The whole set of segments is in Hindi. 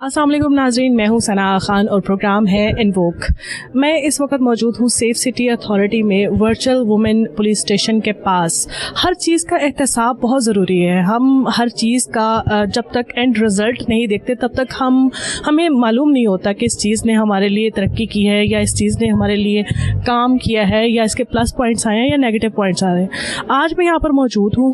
अस्सलाम वालेकुम नाज़रीन, मैं हूं सना खान और प्रोग्राम है इन्वोक। मैं इस वक्त मौजूद हूं सेफ सिटी अथॉरिटी में वर्चुअल वुमेन पुलिस स्टेशन के पास। हर चीज़ का एहतसाब बहुत ज़रूरी है। हम हर चीज़ का जब तक एंड रिज़ल्ट नहीं देखते तब तक हमें मालूम नहीं होता कि इस चीज़ ने हमारे लिए तरक्की की है या इस चीज़ ने हमारे लिए काम किया है या इसके प्लस पॉइंट्स आए हैं या नेगेटिव पॉइंट्स आ रहे हैं। आज मैं यहाँ पर मौजूद हूँ।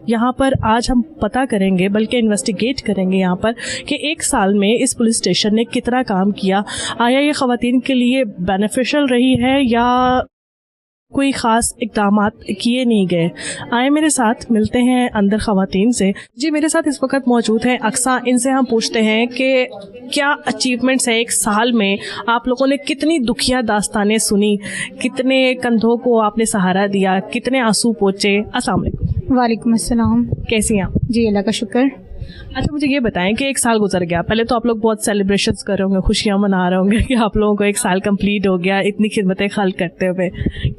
यहाँ पर आज हम पता करेंगे, बल्कि इन्वेस्टिगेट करेंगे यहाँ पर कि एक साल में इस पुलिस स्टेशन ने कितना काम किया। आया ये ख़वातीन के लिए बेनिफिशियल रही है या कोई ख़ास इक़दामात किए नहीं गए। आए मेरे साथ मिलते हैं अंदर ख़वातीन से। जी, मेरे साथ इस वक्त मौजूद हैं अक्सा। इनसे हम पूछते हैं कि क्या अचीवमेंट्स हैं एक साल में। आप लोगों ने कितनी दुखिया दास्तानें सुनी, कितने कंधों को आपने सहारा दिया, कितने आंसू पोंछे। अस्सलाम वालेकुम। वालेकुम अस्सलाम। कैसी हैं आप? जी अल्लाह का शुक्र। अच्छा, मुझे ये बताएं कि एक साल गुजर गया। पहले तो आप लोग बहुत सेलिब्रेशंस कर रहे होंगे, खुशियाँ मना रहे होंगे कि आप लोगों को एक साल कंप्लीट हो गया इतनी खिदमतें खल्क करते हुए।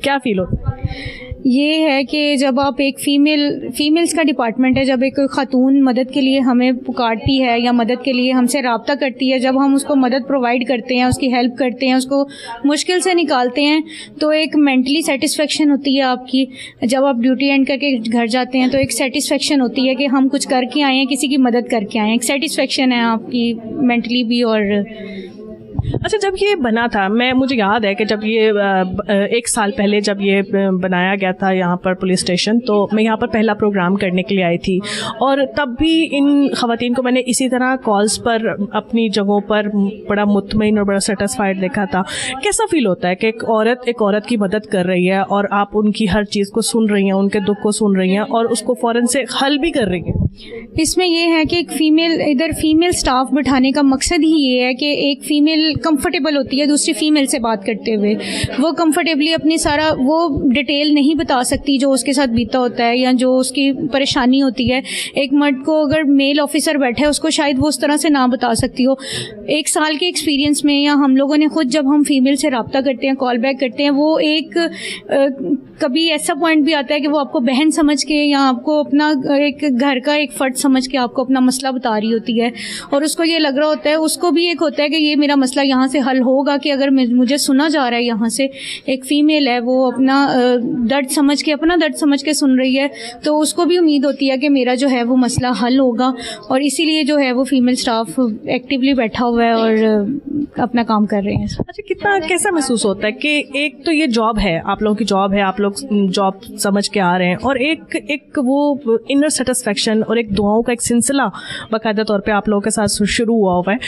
क्या फील होता है? ये है कि जब आप एक फीमेल्स का डिपार्टमेंट है, जब एक खातून मदद के लिए हमें पुकारती है या मदद के लिए हमसे रब्ता करती है, जब हम उसको मदद प्रोवाइड करते हैं, उसकी हेल्प करते हैं, उसको मुश्किल से निकालते हैं, तो एक मेंटली सेटिस्फेक्शन होती है आपकी। जब आप ड्यूटी एंड करके घर जाते हैं तो एक सेटिस्फेक्शन होती है कि हम कुछ करके आए हैं, किसी की मदद करके आए हैं। एक सेटिस्फेक्शन है आपकी मेंटली भी। और अच्छा, जब ये बना था, मुझे याद है कि जब ये एक साल पहले जब ये बनाया गया था यहाँ पर पुलिस स्टेशन, तो मैं यहाँ पर पहला प्रोग्राम करने के लिए आई थी और तब भी इन ख़वातीन को मैंने इसी तरह कॉल्स पर अपनी जगहों पर बड़ा मुतमईन और बड़ा सेटिस्फाइड देखा था। कैसा फील होता है कि एक औरत की मदद कर रही है और आप उनकी हर चीज़ को सुन रही हैं, उनके दुख को सुन रही हैं और उसको फ़ौरन से हल भी कर रही हैं? इसमें यह है कि एक फीमेल स्टाफ बिठाने का मकसद ही ये है कि एक फ़ीमेल कंफर्टेबल होती है दूसरी फ़ीमेल से बात करते हुए। वो कंफर्टेबली अपनी सारा वो डिटेल नहीं बता सकती जो उसके साथ बीता होता है या जो उसकी परेशानी होती है। एक मर्द को अगर मेल ऑफिसर बैठे है उसको शायद वो उस तरह से ना बता सकती हो। एक साल के एक्सपीरियंस में या हम लोगों ने खुद जब हम फीमेल से रब्ता करते हैं, कॉल बैक करते हैं, वो एक कभी ऐसा पॉइंट भी आता है कि वो आपको बहन समझ के या आपको अपना एक घर का एक फ़र्द समझ के आपको अपना मसला बता रही होती है और उसको ये लग रहा होता है, उसको भी एक होता है कि ये मेरा मसला यहाँ से हल होगा कि अगर मुझे सुना जा रहा है यहाँ से। एक फ़ीमेल है, वो अपना दर्द समझ के सुन रही है, तो उसको भी उम्मीद होती है कि मेरा जो है वो मसला हल होगा और इसीलिए जो है वो फीमेल स्टाफ एक्टिवली बैठा हुआ है और अपना काम कर रहे हैं। अच्छा, कैसा महसूस होता है कि एक तो ये जॉब है, आप लोगों की जॉब है, आप लोग जॉब समझ के आ रहे हैं और एक वो इनर सेटिस्फेक्शन और एक दुआओं का एक सिलसिला बाकायदा तौर पे आप लोगों के साथ शुरू हुआ है।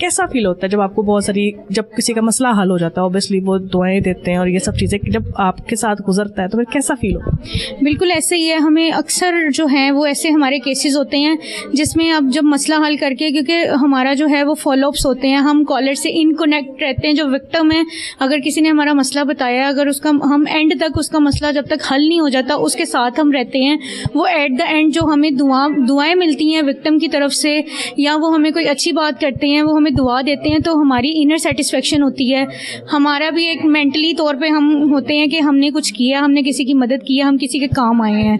कैसा फील होता है जब आपको बहुत सारी, जब किसी का मसला हल हो जाता है, ऑब्वियसली वो दुआएं देते हैं और ये सब चीज़ें जब आपके साथ गुजरता है तो फिर कैसा फील होता है? बिल्कुल ऐसे ही है। हमें अक्सर जो है वो ऐसे हमारे केसेस होते हैं जिसमें अब जब मसला हल करके, क्योंकि हमारा जो है वो फॉलोअप्स होते हैं, हम कॉलर से इन कनेक्ट रहते हैं। जो विक्टिम है, अगर किसी ने हमारा मसला बताया, अगर उसका हम एंड तक उसका मसला जब तक हल नहीं हो जाता उसके साथ हम रहते हैं। वो एट द एंड जो हमें दुआएं मिलती हैं विक्टिम की तरफ से या वो हमें कोई अच्छी बात करते हैं, वो हमें दुआ देते हैं, तो हमारी इनर सेटिस्फेक्शन होती है। हमारा भी एक मेंटली तौर पे हम होते हैं कि हमने कुछ किया, हमने किसी की मदद की, हम किसी के काम आए हैं।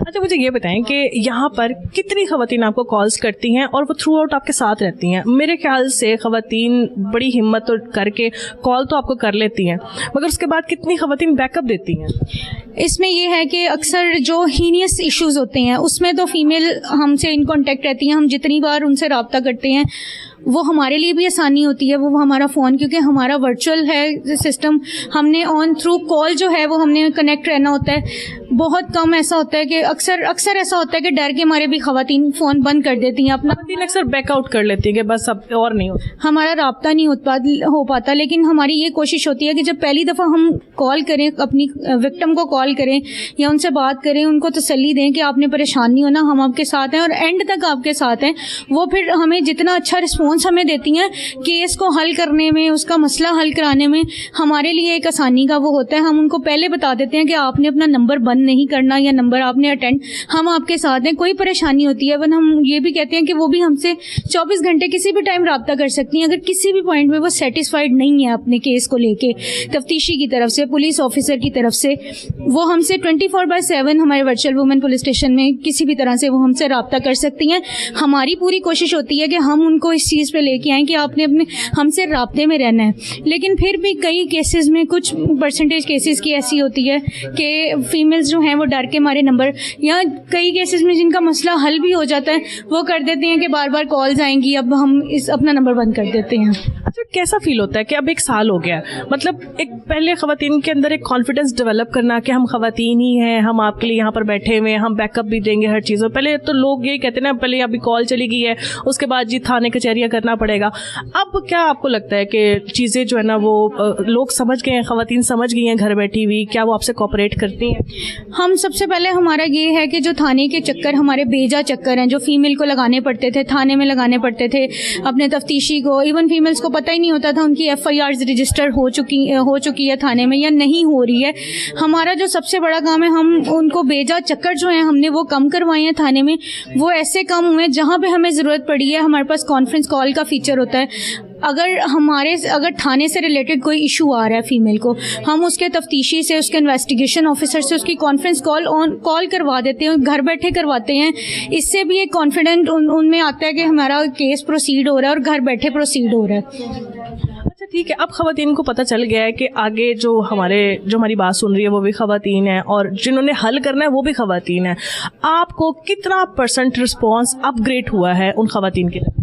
अच्छा, मुझे ये बताएं कि यहाँ पर कितनी ख़वातीन आपको कॉल्स करती हैं और वो थ्रू आउट आपके साथ रहती हैं? मेरे ख्याल से ख़वातीन बड़ी हिम्मत करके कॉल तो आपको कर लेती हैं, मगर उसके बाद कितनी ख़वातीन बैकअप देती हैं? इसमें यह है कि अक्सर जो हीनियस इश्यूज़ होते हैं उसमें तो फीमेल हमसे इन कांटेक्ट रहती हैं। हम जितनी बार उनसे रब्ता करते हैं वो हमारे लिए भी आसानी होती है। वो हमारा फ़ोन, क्योंकि हमारा वर्चुअल है सिस्टम, हमने ऑन थ्रू कॉल जो है वो हमने कनेक्ट रहना होता है। बहुत कम ऐसा होता है कि अक्सर ऐसा होता है कि डर के मारे भी ख़वातीन फ़ोन बंद कर देती हैं अपना। अक्सर बैकआउट कर लेती हैं कि बस अब और नहीं होता, हमारा रब्ता नहीं हो पाता। लेकिन हमारी ये कोशिश होती है कि जब पहली दफ़ा हम कॉल करें, अपनी विक्टिम को कॉल करें या उनसे बात करें, उनको तसल्ली दें कि आपने परेशान नहीं होना, हम आपके साथ हैं और एंड तक आपके साथ हैं। वो फिर हमें जितना अच्छा रिस्पॉन्स रिस्पॉन्स हमें देती हैं केस को हल करने में, उसका मसला हल कराने में हमारे लिए एक आसानी का वो होता है। हम उनको पहले बता देते हैं कि आपने अपना नंबर बंद नहीं करना या नंबर आपने अटेंड, हम आपके साथ हैं। कोई परेशानी होती है वन हम ये भी कहते हैं कि वो भी हमसे 24 घंटे किसी भी टाइम रब्ता कर सकती हैं। अगर किसी भी पॉइंट में वो सेटिस्फाइड नहीं है अपने केस को लेके, तफ्तीशी की तरफ से, पुलिस ऑफिसर की तरफ से, वो हमसे 24/7 हमारे वर्चुअल वुमेन पुलिस स्टेशन में किसी भी तरह से वो हमसे रब्ता कर सकती हैं। हमारी पूरी कोशिश होती है कि हम उनको इस चीज़ पे लेके आएँ कि आपने अपने हमसे राब्ते में रहना है। लेकिन फिर भी कई केसेस में कुछ परसेंटेज केसेस की ऐसी होती है कि फीमेल्स जो हैं वो डर के मारे नंबर, या कई केसेस में जिनका मसला हल भी हो जाता है वो कर देते हैं कि बार बार कॉल्स आएंगी, अब हम अपना नंबर बंद कर देते हैं। अच्छा, कैसा फील होता है कि अब 1 साल हो गया, मतलब एक पहले ख़वातीन के अंदर एक कॉन्फिडेंस डेवलप करना कि हम ख़वातीन ही हैं, हम आपके लिए यहाँ पर बैठे हुए हैं, हम बैकअप भी देंगे हर चीज़। पहले तो लोग यही कहते हैं ना, पहले अभी कॉल चली गई है उसके बाद जी थाने कचहरियाँ करना पड़ेगा। अब क्या आपको लगता है कि चीज़ें जो है ना वो लोग समझ गए हैं, ख़वातीन समझ गई हैं घर बैठी हुई, क्या वो आपसे कोऑपरेट करती हैं? हम सबसे पहले हमारा ये है कि जो थाने के चक्कर हमारे बेजा चक्कर हैं जो फीमेल को लगाने पड़ते थे, थाने में लगाने पड़ते थे अपने तफ्तीशी को, इवन फीमेल्स को पता ही नहीं होता था उनकी FIRs रजिस्टर हो चुकी है थाने में या नहीं हो रही है। हमारा जो सबसे बड़ा काम है, हम उनको बेजा चक्कर जो हैं हमने वो कम करवाए हैं थाने में। वो ऐसे कम हुए जहाँ पे हमें ज़रूरत पड़ी है हमारे पास कॉन्फ्रेंस कॉल का फीचर होता है। अगर थाने से रिलेटेड कोई इशू आ रहा है फीमेल को, हम उसके तफ्तीशी से, उसके इन्वेस्टिगेशन ऑफिसर से उसकी कॉन्फ्रेंस कॉल करवा देते हैं, घर बैठे करवाते हैं। इससे भी एक कॉन्फिडेंट उनमें आता है कि हमारा केस प्रोसीड हो रहा है और घर बैठे प्रोसीड हो रहा है। अच्छा ठीक है, अब ख़वातीन को पता चल गया है कि आगे जो हमारी बात सुन रही है वो भी ख़वातीन है और जिन्होंने हल करना है वो भी ख़वातीन है। आपको कितना % रिस्पॉन्स अपग्रेड हुआ है उन ख़वातीन के लिए?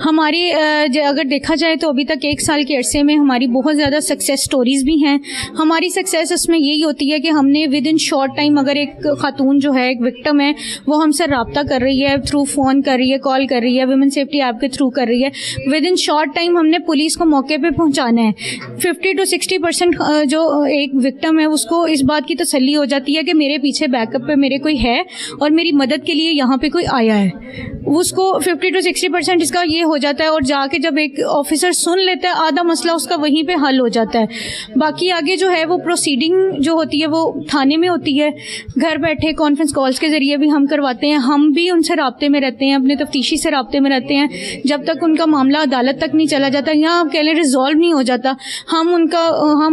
हमारी अगर देखा जाए तो अभी तक 1 साल के अरसे में हमारी बहुत ज़्यादा सक्सेस स्टोरीज़ भी हैं। हमारी सक्सेस उसमें यही होती है कि हमने विद इन शॉर्ट टाइम, अगर एक खातून जो है, एक विक्टिम है, वो हमसे रब्ता कर रही है, थ्रू फ़ोन कर रही है, कॉल कर रही है, वुमेन सेफ्टी ऐप के थ्रू कर रही है, विद इन शॉर्ट टाइम हमने पुलिस को मौके पे पहुंचाना है। 50 to 60% जो एक विक्टिम है उसको इस बात की तसल्ली हो जाती है कि मेरे पीछे बैकअप पे मेरे कोई है और मेरी मदद के लिए यहाँ पे कोई आया है। उसको 50 to 60% इसका ये हो जाता है और जाके जब एक ऑफिसर सुन लेता है आधा मसला उसका वहीं पे हल हो जाता है। बाकी आगे जो है वो प्रोसीडिंग जो होती है वो थाने में होती है। घर बैठे कॉन्फ्रेंस कॉल्स के ज़रिए भी हम करवाते हैं, हम भी उनसे राब्ते में रहते हैं, अपने तफ्तीशी से राब्ते में रहते हैं। जब तक उनका मामला अदालत तक नहीं चला जाता या आप कह लें रिजॉल्व नहीं हो जाता, हम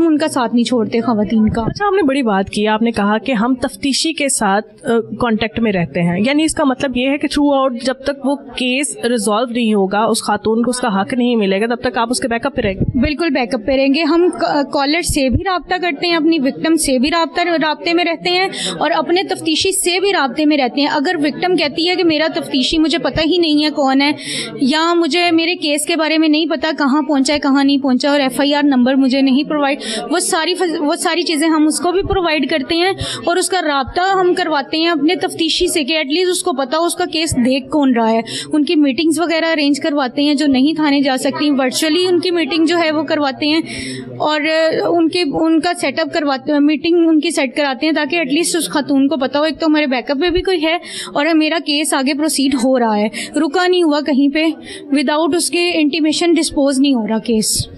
उनका साथ नहीं छोड़ते ख़वातीन का। अच्छा, आपने बड़ी बात की, आपने कहा कि हम तफ्तीशी के साथ कांटेक्ट में रहते हैं, यानी इसका मतलब ये है कि थ्रू आउट जब तक वो केस रिजॉल्व नहीं होगा, उस खातून को उसका हक नहीं मिलेगा, तब तक आप उसके बैकअप पे रहेंगे? बिल्कुल बैकअप पे रहेंगे। हम कॉलर से भी राब्ता करते हैं, अपनी विक्टिम से भी राब्ते में रहते हैं और अपने तफ्तीशी से भी राब्ते में रहते हैं। अगर विक्टिम कहती है कि मेरा तफ्तीशी मुझे पता ही नहीं है कौन है, या मुझे मेरे केस के बारे में नहीं पता कहाँ पहुँचा है कहाँ नहीं पहुँचा, और FIR नंबर मुझे नहीं प्रोवाइड, वो सारी चीज़ें हम उसको भी प्रोवाइड करते हैं और उसका राब्ता हम करवाते हैं अपने तफ्तीशी से कि एटलीस्ट उसको पता हो उसका केस देख कौन रहा है। उनकी मीटिंग्स वगैरह अरेंज करवाते हैं, जो नहीं थाने जा सकती वर्चुअली उनकी मीटिंग जो है वो करवाते हैं और उनका सेटअप करवाते हैं, मीटिंग उनकी सेट कराते हैं ताकि एटलीस्ट उस खातून को पता हो एक तो हमारे बैकअप में भी कोई है और मेरा केस आगे प्रोसीड हो रहा है, रुका नहीं हुआ कहीं पे, विदाउट उसके इंटीमेशन डिस्पोज नहीं हो रहा केस।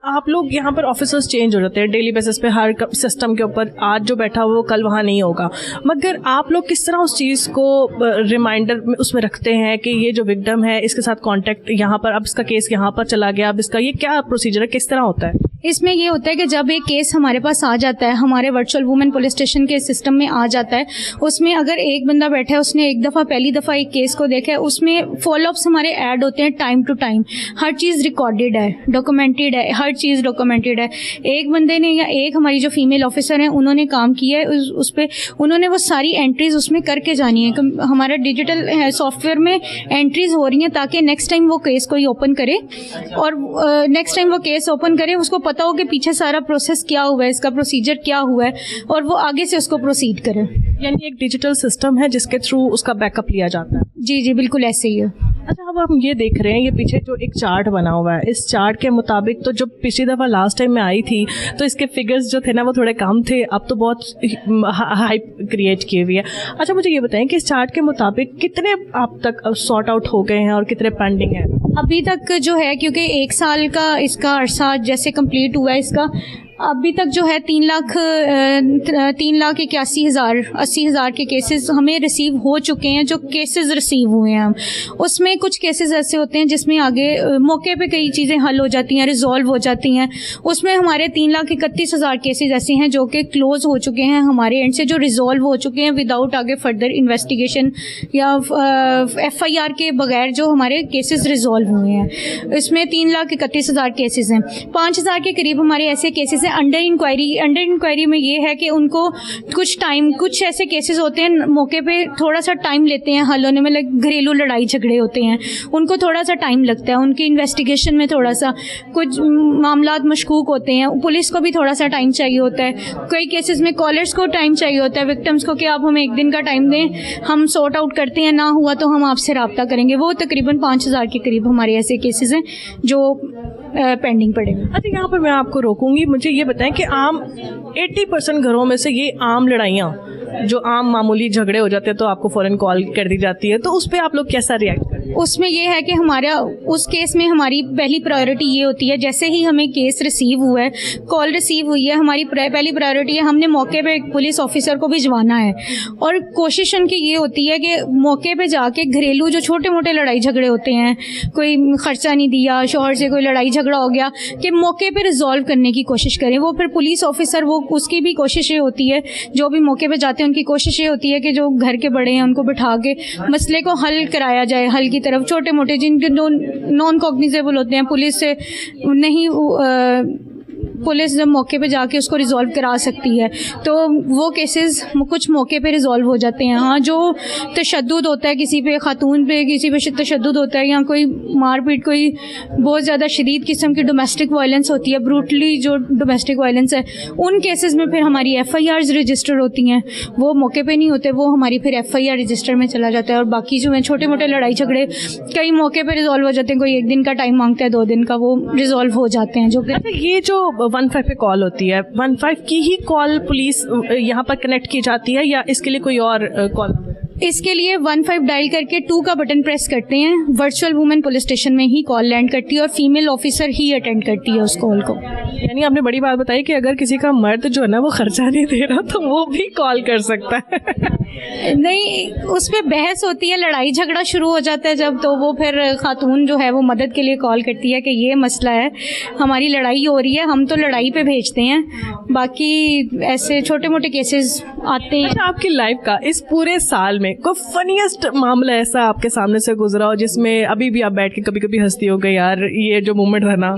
आप लोग यहाँ पर ऑफिसर्स चेंज हो जाते हैं डेली बेसिस पे, हर सिस्टम के ऊपर आज जो बैठा हुआ वो कल वहाँ नहीं होगा, मगर आप लोग किस तरह उस चीज़ को रिमाइंडर में उसमें रखते हैं कि ये जो विक्टिम है इसके साथ कांटेक्ट यहाँ पर, अब इसका केस यहाँ पर चला गया, अब इसका ये क्या प्रोसीजर है, किस तरह होता है? इसमें ये होता है कि जब एक केस हमारे पास आ जाता है, हमारे वर्चुअल वुमेन पुलिस स्टेशन के सिस्टम में आ जाता है, उसमें अगर एक बंदा बैठा है, उसने पहली दफ़ा एक केस को देखा है, उसमें फॉलोअप्स हमारे ऐड होते हैं टाइम टू टाइम। हर चीज़ रिकॉर्डेड है, डॉक्यूमेंटेड है, हर चीज़ डॉक्यूमेंटेड है। एक बंदे ने या एक हमारी जो फीमेल ऑफिसर हैं उन्होंने काम किया है उस पर, उन्होंने वो सारी एंट्रीज उसमें करके जानी है। हमारा डिजिटल सॉफ्टवेयर में एंट्रीज हो रही हैं ताकि नेक्स्ट टाइम वो केस कोई ओपन करे और नेक्स्ट टाइम वो केस ओपन करे उसको पता हो कि पीछे सारा प्रोसेस क्या हुआ है, इसका प्रोसीजर क्या हुआ है और वो आगे से उसको प्रोसीड करे। यानी एक डिजिटल सिस्टम है जिसके थ्रू उसका बैकअप लिया जाता है? जी बिल्कुल ऐसे ही है। अच्छा, अब हम ये देख रहे हैं, ये पीछे जो एक चार्ट बना हुआ है, इस चार्ट के मुताबिक तो जो पिछली दफ़ा लास्ट टाइम मैं आई थी तो इसके फिगर्स जो थे ना वो थोड़े कम थे, अब तो बहुत हाइप क्रिएट की हुई है। अच्छा, मुझे ये बताएं कि इस चार्ट के मुताबिक कितने आप तक सॉर्ट आउट हो गए हैं और कितने पेंडिंग हैं अभी तक जो है, क्योंकि 1 साल का इसका अरसा जैसे कंप्लीट हुआ है इसका, अभी तक जो है 3,81,080 के केसेस हमें रिसीव हो चुके हैं। जो केसेस रिसीव हुए हैं हम, उसमें कुछ केसेस ऐसे होते हैं जिसमें आगे मौके पे कई चीज़ें हल हो जाती हैं, रिजॉल्व हो जाती हैं। उसमें हमारे 3,31,000 केसेस ऐसे हैं जो कि क्लोज हो चुके हैं हमारे एंड से, जो रिजॉल्व हो चुके हैं विदाउट आगे फर्दर इन्वेस्टिगेशन या FIR के बगैर जो हमारे केसेस रिजॉल्व हुए हैं। इसमें 3,31,000 केसेस हैं। 5,000 के करीब हमारे ऐसे केसेस अंडर इंक्वायरी में ये है कि उनको कुछ ऐसे केसेस होते हैं मौके पे थोड़ा सा टाइम लेते हैं हल होने में, लाइक घरेलू लड़ाई झगड़े होते हैं, उनको थोड़ा सा टाइम लगता है, उनकी इन्वेस्टिगेशन में थोड़ा सा कुछ मामलात मशकूक होते हैं, पुलिस को भी थोड़ा सा टाइम चाहिए होता है। कई केसेस में कॉलर्स को टाइम चाहिए होता है, विक्टिम्स को, कि आप हमें 1 दिन का टाइम दें, हम सॉर्ट आउट करते हैं, ना हुआ तो हम आपसे रब्ता करेंगे। वो तकरीबन 5,000 के करीब हमारे ऐसे केसेस हैं जो पेंडिंग पड़े हैं। अच्छा, यहाँ पर मैं आपको रोकूंगी, मुझे ये बताएं कि आम 80% घरों में से ये आम लड़ाइयाँ जो आम मामूली झगड़े हो जाते हैं तो आपको फ़ौरन कॉल कर दी जाती है, तो उस पर आप लोग कैसा रिएक्ट करते हैं? उसमें ये है कि हमारा उस केस में हमारी पहली प्रायोरिटी ये होती है, जैसे ही हमें केस रिसीव हुआ है, कॉल रिसीव हुई है, हमारी पहली प्रायोरिटी है हमने मौके पे एक पुलिस ऑफिसर को भिजवाना है। और कोशिश उनकी ये होती है कि मौके पे जाके घरेलू जो छोटे मोटे लड़ाई झगड़े होते हैं, कोई खर्चा नहीं दिया, शौहर से कोई लड़ाई झगड़ा हो गया, कि मौके पे रिजॉल्व करने की कोशिश करें। वो फिर पुलिस ऑफिसर, वो उसकी भी कोशिश ये होती है, जो भी मौके पे जाते हैं उनकी कोशिश ये होती है कि जो घर के बड़े हैं उनको बिठा के मसले को हल कराया जाए, हल की तरफ। छोटे मोटे जिनके नॉन कॉग्निजेबल होते हैं, पुलिस से नहीं पुलिस जब मौके पे जाके उसको रिजॉल्व करा सकती है, तो वो केसेस कुछ मौके पे रिजॉल्व हो जाते हैं। हाँ, जो तशद्दुद होता है किसी पे, खातून पे किसी पे तशद्दुद होता है, या कोई मारपीट, कोई बहुत ज़्यादा शदीद किस्म की डोमेस्टिक वायलेंस होती है, ब्रूटली जो डोमेस्टिक वायलेंस है, उन केसेस में फिर हमारी FIRs रजिस्टर होती हैं। वो मौके पे नहीं होते, वो हमारी फिर FIR रजिस्टर में चला जाता है। और बाकी जो है छोटे मोटे लड़ाई झगड़े कई मौके पे रिजॉल्व हो जाते हैं, कोई 1 दिन का टाइम मांगता है, 2 दिन का, वो रिजॉल्व हो जाते हैं। जो ये जो 15 पे कॉल होती है, 15 की ही कॉल पुलिस यहाँ पर कनेक्ट की जाती है या इसके लिए कोई और कॉल? इसके लिए 15 डायल करके 2 का बटन प्रेस करते हैं, वर्चुअल वुमेन पुलिस स्टेशन में ही कॉल लैंड करती है और फीमेल ऑफिसर ही अटेंड करती है उस कॉल को। यानी आपने बड़ी बात बताई कि अगर किसी का मर्द जो है ना वो खर्चा नहीं दे रहा तो वो भी कॉल कर सकता है। नहीं, उस पर बहस होती है, लड़ाई झगड़ा शुरू हो जाता है जब, तो वो फिर खातून जो है वो मदद के लिए कॉल करती है कि ये मसला है, हमारी लड़ाई हो रही है, हम तो लड़ाई पे भेजते हैं। बाकी ऐसे छोटे मोटे केसेस आते हैं। अच्छा, आपकी लाइफ का इस पूरे साल में कोई फनीएस्ट मामला ऐसा आपके सामने से गुजरा हो जिसमें अभी भी आप बैठ के कभी कभी हंसती हो गई, यार ये जो मोमेंट था ना?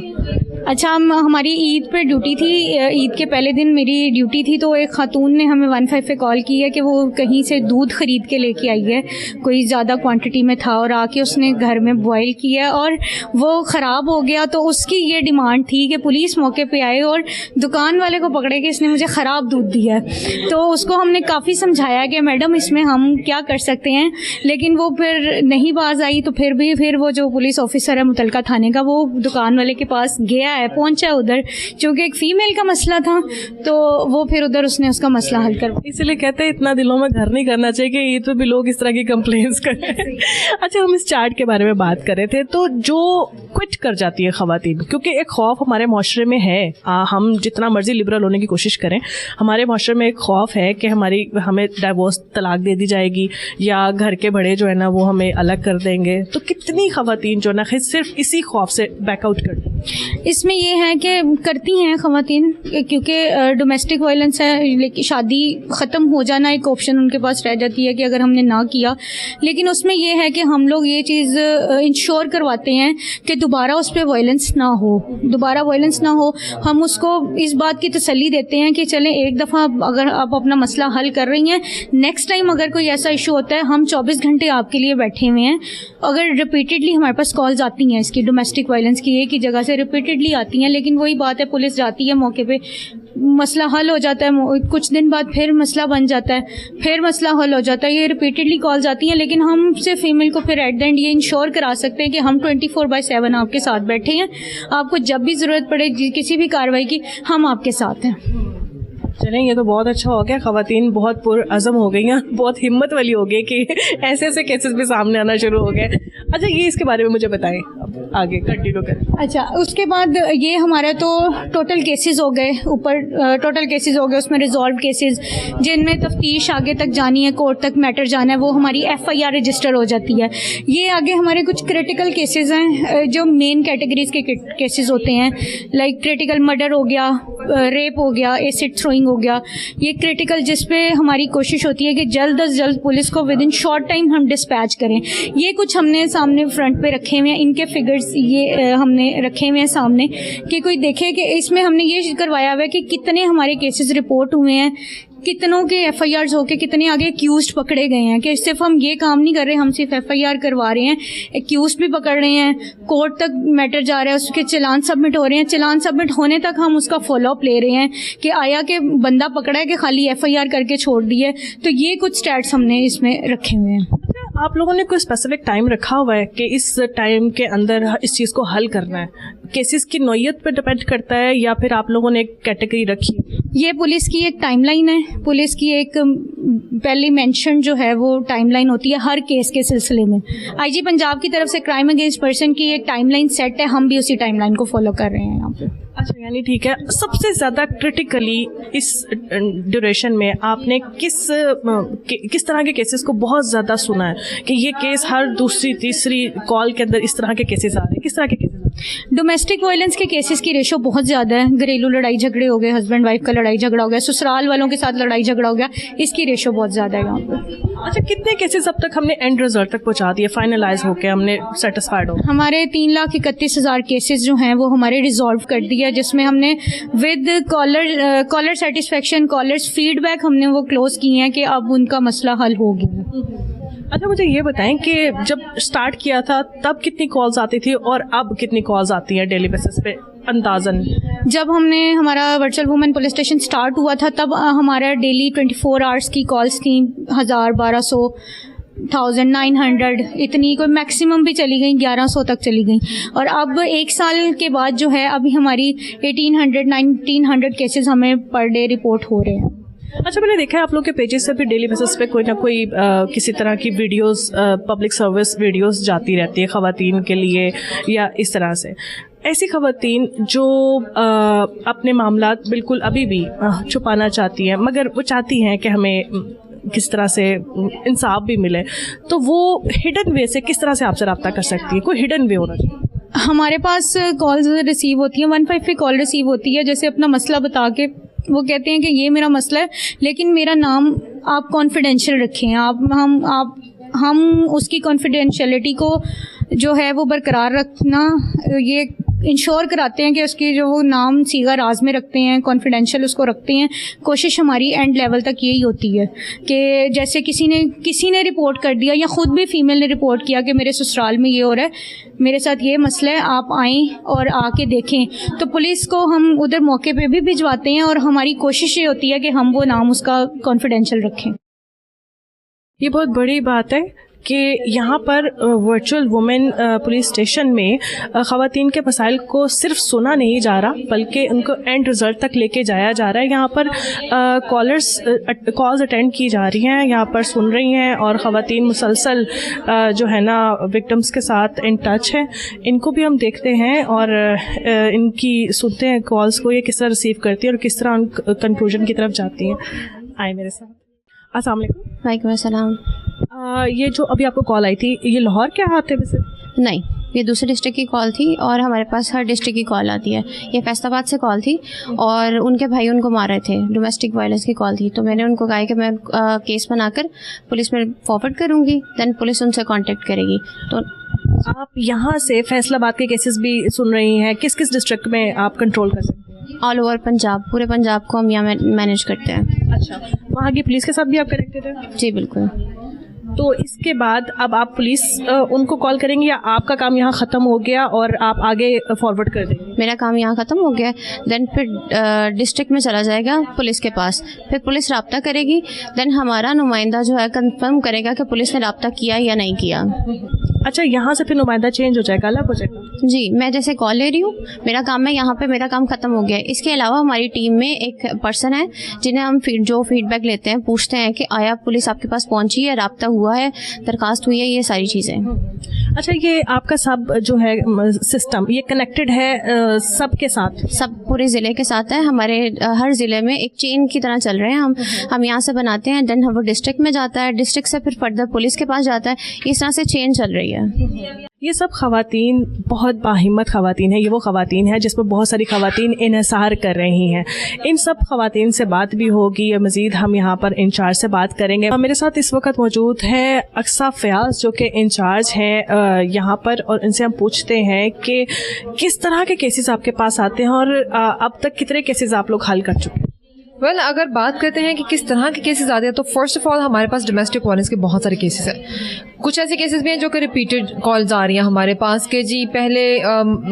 अच्छा, हमारी ईद पे ड्यूटी थी, ईद के पहले दिन मेरी ड्यूटी थी, तो एक खातून ने हमें 15 पे कॉल की है कि वो कहीं से दूध खरीद के लेके आई है, कोई ज़्यादा क्वांटिटी में था, और आके उसने घर में बॉयल किया और वो ख़राब हो गया। तो उसकी ये डिमांड थी कि पुलिस मौके पे आए और दुकान वाले को पकड़े कि इसने मुझे ख़राब दूध दिया है। तो उसको हमने काफ़ी समझाया कि मैडम इसमें हम क्या कर सकते हैं, लेकिन वो फिर नहीं बाज आई। तो फिर वो जो पुलिस ऑफिसर है मुतलका थाने का, वो दुकान वाले के पास गया है, पहुंचा उधर, क्योंकि एक फीमेल का मसला था, तो वो फिर उधर उसने उसका मसला हल कर। इसलिए कहते हैं इतना दिलों में घर नहीं करना चाहिए कि ईद पे भी लोग इस तरह की कंप्लेंट्स करें। अच्छा, हम इस चार्ट के बारे में बात कर रहे थे, तो जो क्विट कर जाती है खवातीन, क्योंकि एक खौफ हमारे माशरे में है, हम जितना मर्जी लिबरल होने की कोशिश करें, हमारे माशरे में एक खौफ है कि हमें डाइवोर्स तलाक दे दी जाएगी या घर के बड़े जो है ना वो हमें अलग कर देंगे। तो कितनी खवातीन जो ना सिर्फ इसी खौफ से बैकआउट करती? इसमें ये है कि करती हैं खवातीन, क्योंकि डोमेस्टिक वायलेंस है, लेकिन शादी ख़त्म हो जाना एक ऑप्शन उनके पास रह जाती है कि अगर हमने ना किया। लेकिन उसमें ये है कि हम लोग ये चीज़ इंश्योर करवाते हैं कि दोबारा उस पर वायलेंस ना हो, हम उसको इस बात की तसल्ली देते हैं कि चलें एक दफ़ा अगर आप अपना मसला हल कर रही हैं, नेक्स्ट टाइम अगर कोई ऐसा इशू होता है, हम 24 घंटे आपके लिए बैठे हुए हैं। अगर रिपीटेडली हमारे पास कॉल्स आती हैं इसकी, डोमेस्टिक वायलेंस की एक ही जगह से रिपीटेडली आती हैं, लेकिन वही बात है, पुलिस जाती है मौके पे, मसला हल हो जाता है, कुछ दिन बाद फिर मसला बन जाता है, फिर मसला हल हो जाता है। ये रिपीटेडली कॉल्स आती हैं, लेकिन हम सिर्फ फीमेल को फिर एट द एंड ये इंश्योर करा सकते हैं कि हम 24/7 आपके साथ बैठे हैं। आपको जब भी ज़रूरत पड़े किसी भी कार्रवाई की, हम आपके साथ हैं। चलें, ये तो बहुत अच्छा हो गया। ख़वातीन बहुत पुरअज़म हो गई हैं, बहुत हिम्मत वाली हो गई कि ऐसे ऐसे केसेस भी सामने आना शुरू हो गए। अच्छा, ये इसके बारे में मुझे बताएं, अब आगे कंटिन्यू करें। अच्छा, उसके बाद ये हमारे तो टोटल केसेस हो गए, ऊपर टोटल केसेस हो गए, उसमें रिजॉल्व केसेस जिनमें तफ्तीश आगे तक जानी है, कोर्ट तक मैटर जाना है, वो हमारी FIR रजिस्टर हो जाती है। ये आगे हमारे कुछ क्रिटिकल केसेस हैं जो मेन कैटेगरीज के केसेस होते हैं, लाइक क्रिटिकल मर्डर हो गया, रेप हो गया, एसिड थ्रोइंग हो गया। ये क्रिटिकल जिस पे हमारी कोशिश होती है कि जल्द अज जल्द पुलिस को विद इन शॉर्ट टाइम हम डिस्पैच करें। ये कुछ हमने सामने फ्रंट पे रखे हुए हैं, इनके फिगर्स ये हमने रखे हुए हैं सामने कि कोई देखे कि इसमें हमने ये करवाया हुआ है कि कितने हमारे केसेस रिपोर्ट हुए हैं, कितनों के FIRs होके कितने आगे एक्यूज्ड पकड़े गए हैं। कि सिर्फ हम ये काम नहीं कर रहे, हम सिर्फ FIR करवा रहे हैं, एक्यूज्ड भी पकड़ रहे हैं, कोर्ट तक मैटर जा रहा है, उसके चालान सबमिट हो रहे हैं, चालान सबमिट होने तक हम उसका फॉलोअप ले रहे हैं कि आया कि बंदा पकड़ा है कि खाली FIR करके छोड़ दी है। तो ये कुछ स्टैट्स हमने इसमें रखे हुए हैं। आप लोगों ने कोई स्पेसिफिक टाइम रखा हुआ है कि इस टाइम के अंदर इस चीज़ को हल करना है? केसेस की नौयत पर डिपेंड करता है या फिर आप लोगों ने एक कैटेगरी रखी? ये पुलिस की एक टाइमलाइन है, पुलिस की एक पहली मेंशन जो है वो टाइमलाइन होती है हर केस के सिलसिले में। IG पंजाब की तरफ से क्राइम अगेंस्ट पर्सन की एक टाइमलाइन सेट है, हम भी उसी टाइमलाइन को फॉलो कर रहे हैं यहाँ पे। अच्छा, यानी ठीक है। सबसे ज़्यादा क्रिटिकली इस ड्यूरेशन में आपने किस तरह के केसेस को बहुत ज़्यादा सुना है कि ये केस हर दूसरी तीसरी कॉल के अंदर इस तरह के केसेस आ रहे हैं? किस तरह के केसेस? डोमेस्टिक वायलेंस के केसेस की रेशो बहुत ज़्यादा है। घरेलू लड़ाई झगड़े हो गए, हस्बैंड वाइफ का लड़ाई झगड़ा हो गया, ससुराल वालों के साथ लड़ाई झगड़ा हो गया, इसकी रेशो बहुत ज़्यादा है यहाँ पर। अच्छा, कितने केसेस अब तक हमने एंड रिजल्ट तक पहुँचा दिए, फाइनलाइज होके हमने सेटिस्फाइड हो? हमारे 3,31,000 केसेस जो हैं वो हमारे रिजॉल्व कर दिया, जिसमें हमने with caller satisfaction, callers feedback हमने वो क्लोज किए हैं कि अब उनका मसला हल हो गया। अच्छा, मुझे ये बताएं कि जब स्टार्ट किया था तब कितनी कॉल्स आती थी और अब कितनी कॉल्स आती हैं डेली बेसिस पे अंदाजन? जब हमने हमारा virtual women police station start हुआ था तब हमारा डेली 24 आवर्स की कॉल्स थी 1000, 1200, 1900, इतनी कोई मैक्सिमम भी चली गई 1100 तक चली गई। और अब एक साल के बाद जो है अभी हमारी 1800, 1900 केसेस हमें पर डे रिपोर्ट हो रहे हैं। अच्छा, मैंने देखा है आप लोग के पेजेस से भी डेली बेसिस पे कोई ना कोई किसी तरह की वीडियोस, पब्लिक सर्विस वीडियोस जाती रहती है ख़वातीन के लिए या इस तरह से। ऐसी ख़वातीन जो अपने मामलात बिल्कुल अभी भी छुपाना चाहती हैं, मगर वो चाहती हैं कि हमें किस तरह से इंसाफ भी मिले, तो वो हिडन वे से किस तरह से आपसे रब्ता कर सकती है? कोई हिडन वे होना चाहिए। हमारे पास कॉल्स रिसीव होती हैं, 15 पे कॉल रिसीव होती है, जैसे अपना मसला बता के वो कहते हैं कि ये मेरा मसला है, लेकिन मेरा नाम आप कॉन्फिडेंशियल रखें। हम उसकी कॉन्फिडेंशियलिटी को जो है वो बरकरार रखना, ये इंश्योर कराते हैं कि उसकी जो वो नाम सीगा राज में रखते हैं, कॉन्फिडेंशियल उसको रखते हैं। कोशिश हमारी एंड लेवल तक यही होती है कि जैसे किसी ने रिपोर्ट कर दिया या ख़ुद भी फीमेल ने रिपोर्ट किया कि मेरे ससुराल में ये हो रहा है, मेरे साथ ये मसला है, आप आएँ और आके देखें, तो पुलिस को हम उधर मौके पे भी भिजवाते हैं और हमारी कोशिश ये होती है कि हम वो नाम उसका कॉन्फिडेंशियल रखें। ये बहुत बड़ी बात है कि यहाँ पर वर्चुअल वुमेन पुलिस स्टेशन में ख़वातीन के मसाइल को सिर्फ सुना नहीं जा रहा, बल्कि उनको एंड रिज़ल्ट तक लेके जाया जा रहा है। यहाँ पर कॉल्स अटेंड की जा रही हैं, यहाँ पर सुन रही हैं, और ख़वातीन मुसलसल जो है ना विक्टिम्स के साथ इन टच है। इनको भी हम देखते हैं और इनकी सुनते हैं कॉल्स को, ये किस तरह रिसीव करती है और किस तरह कंक्लूजन की तरफ जाती हैं। आए मेरे साथ। अस्सलाम वालेकुम। वालेकुम अस्सलाम। ये जो अभी आपको कॉल आई थी, ये लाहौर के हाथ थे वैसे? नहीं, ये दूसरे डिस्ट्रिक्ट की कॉल थी और हमारे पास हर डिस्ट्रिक्ट की कॉल आती है। ये फैसलाबाद से कॉल थी और उनके भाई उनको मार रहे थे, डोमेस्टिक वायलेंस की कॉल थी। तो मैंने उनको कहा कि मैं केस बनाकर पुलिस में फॉरवर्ड करूँगी, दैन पुलिस उनसे कांटेक्ट करेगी। तो आप यहाँ से फैसलाबाद के केसेस भी सुन रही हैं, किस किस डिस्ट्रिक्ट में आप कंट्रोल कर सकते हैं? ऑल ओवर पंजाब, पूरे पंजाब को हम यहाँ मैनेज करते हैं। अच्छा, वहाँ की पुलिस के साथ भी आप कनेक्टेड हैं? जी बिल्कुल। तो इसके बाद अब आप पुलिस उनको कॉल करेंगे या आपका काम यहाँ ख़त्म हो गया और आप आगे फॉरवर्ड कर देंगे? मेरा काम यहाँ ख़त्म हो गया, देन फिर डिस्ट्रिक्ट में चला जाएगा पुलिस के पास, फिर पुलिस रब्ता करेगी, देन हमारा नुमाइंदा जो है कंफर्म करेगा कि पुलिस ने रब्ता किया या नहीं किया। अच्छा, यहाँ से फिर नुमाइंदा चेंज हो जाएगा, अलग हो जाएगा? जी, मैं जैसे कॉल ले रही हूँ, मेरा काम है यहाँ पे, मेरा काम ख़त्म हो गया है। इसके अलावा हमारी टीम में एक पर्सन है जिन्हें हम जो फीडबैक लेते हैं, पूछते हैं कि आया पुलिस आपके पास पहुँची है, रब्ता हुआ है, दरखास्त हुई है, ये सारी चीज़ें। अच्छा, ये आपका सब जो है सिस्टम ये कनेक्टेड है सबके साथ? सब पूरे ज़िले के साथ है, हमारे हर ज़िले में एक चेन की तरह चल रहे हैं हम यहाँ से बनाते हैं, देन हम वो डिस्ट्रिक्ट में जाता है, डिस्ट्रिक्ट से फिर फर्दर पुलिस के पास जाता है, इस तरह से चेन चल रही है। ये सब खवातीन बहुत बाहिम्मत खवातीन है, ये वो खवातीन है जिसमें बहुत सारी खवातीन इन्हिसार कर रही हैं। इन सब खवातीन से बात भी होगी, मज़ीद हम यहाँ पर इंचार्ज से बात करेंगे। मेरे साथ इस वक्त मौजूद है अक्सा फयाज जो कि इंचार्ज हैं यहाँ पर, और इनसे हम पूछते हैं कि किस तरह के केसेस आपके पास आते हैं और अब तक कितने केसेस आप लोग हल कर चुके हैं? अगर बात करते हैं कि किस तरह के केसेस आते हैं तो फर्स्ट ऑफ ऑल हमारे पास डोमेस्टिक वायलेंस के बहुत सारे केसेस हैं। कुछ ऐसे केसेस भी हैं जो कि रिपीटेड कॉल्स आ रही हैं हमारे पास कि जी पहले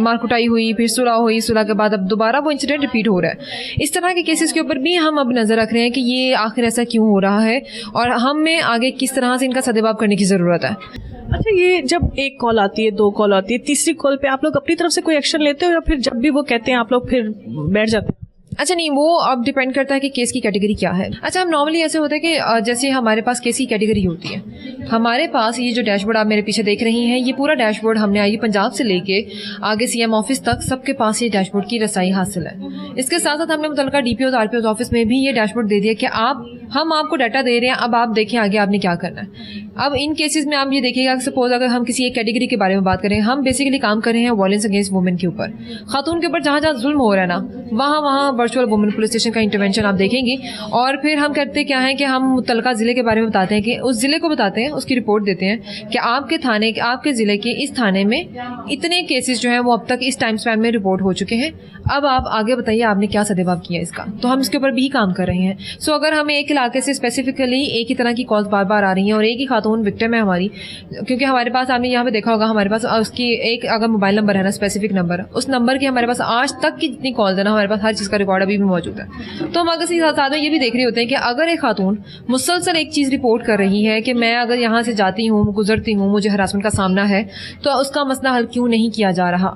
मारकुटाई हुई, फिर सुलह हुई, सुलह के बाद अब दोबारा वो इंसिडेंट रिपीट हो रहा है। इस तरह के केसेस के ऊपर भी हम अब नज़र रख रहे हैं कि ये आखिर ऐसा क्यों हो रहा है और हमें आगे किस तरह से इनका सद्भाव करने की ज़रूरत है। अच्छा, ये जब एक कॉल आती है, दो कॉल आती है, तीसरी कॉल पे आप लोग अपनी तरफ से कोई एक्शन लेते हो या फिर जब भी वो कहते हैं आप लोग फिर बैठ जाते हैं? अच्छा नहीं, वो अब डिपेंड करता है कि केस की कैटेगरी क्या है। अच्छा, हम नॉर्मली ऐसे होता है कि जैसे हमारे पास केस की कैटेगरी होती है, हमारे पास ये जो डैशबोर्ड आप मेरे पीछे देख रही हैं, ये पूरा डैशबोर्ड हमने आई पंजाब से लेके आगे सीएम ऑफिस तक सबके पास ये डैशबोर्ड की रसाई हासिल है। इसके साथ साथ हमने मुतल्लिका डीपीओ आरपीओ ऑफिस में भी ये डैशबोर्ड दे दिया कि हम आपको डाटा दे रहे हैं, अब आप देखें आगे आपने क्या करना है। अब इन केसेस में आप ये देखिएगा कि सपोज अगर हम किसी एक कैटेगरी के बारे में बात करें, हम बेसिकली काम कर रहे हैं वायलेंस अगेंस्ट वुमेन के ऊपर, खातून के ऊपर जहाँ जहाँ जुल्म हो रहा है ना, वहाँ वर्चुअल वुमेन पुलिस स्टेशन का इंटरवेंशन आप देखेंगे। और फिर हम करते क्या है कि हम मुतल्लिका ज़िले के बारे में बताते हैं कि उस ज़िले को बताते हैं, उसकी रिपोर्ट देते हैं कि आपके थाने आपके ज़िले के इस थाने में इतने केसेस जो हैं वो अब तक इस टाइम स्पैन में रिपोर्ट हो चुके हैं, अब आप आगे बताइए आपने क्या सद्भाव किया इसका। तो हम इसके ऊपर भी काम कर रहे हैं। सो अगर हमें एक इलाके से स्पेसिफिकली एक ही तरह की कॉल्स बार बार आ रही हैं और एक ही खातून विक्टिम है हमारी, क्योंकि हमारे पास आपने यहाँ पे देखा होगा हमारे पास उसकी एक अगर मोबाइल नंबर है ना, स्पेसिफिक नंबर, उस नंबर की हमारे पास आज तक की जितनी कॉल्स है ना, हमारे पास हर चीज़ का रिकॉर्ड अभी भी मौजूद है। तो हम अगर साथ में ये भी देख रहे होते हैं कि अगर एक खातून मुसलसल एक चीज़ रिपोर्ट कर रही है कि मैं अगर यहाँ से जाती हूँ, गुजरती हूँ, मुझे हरासमेंट का सामना है, तो उसका मसला हल क्यों नहीं किया जा रहा,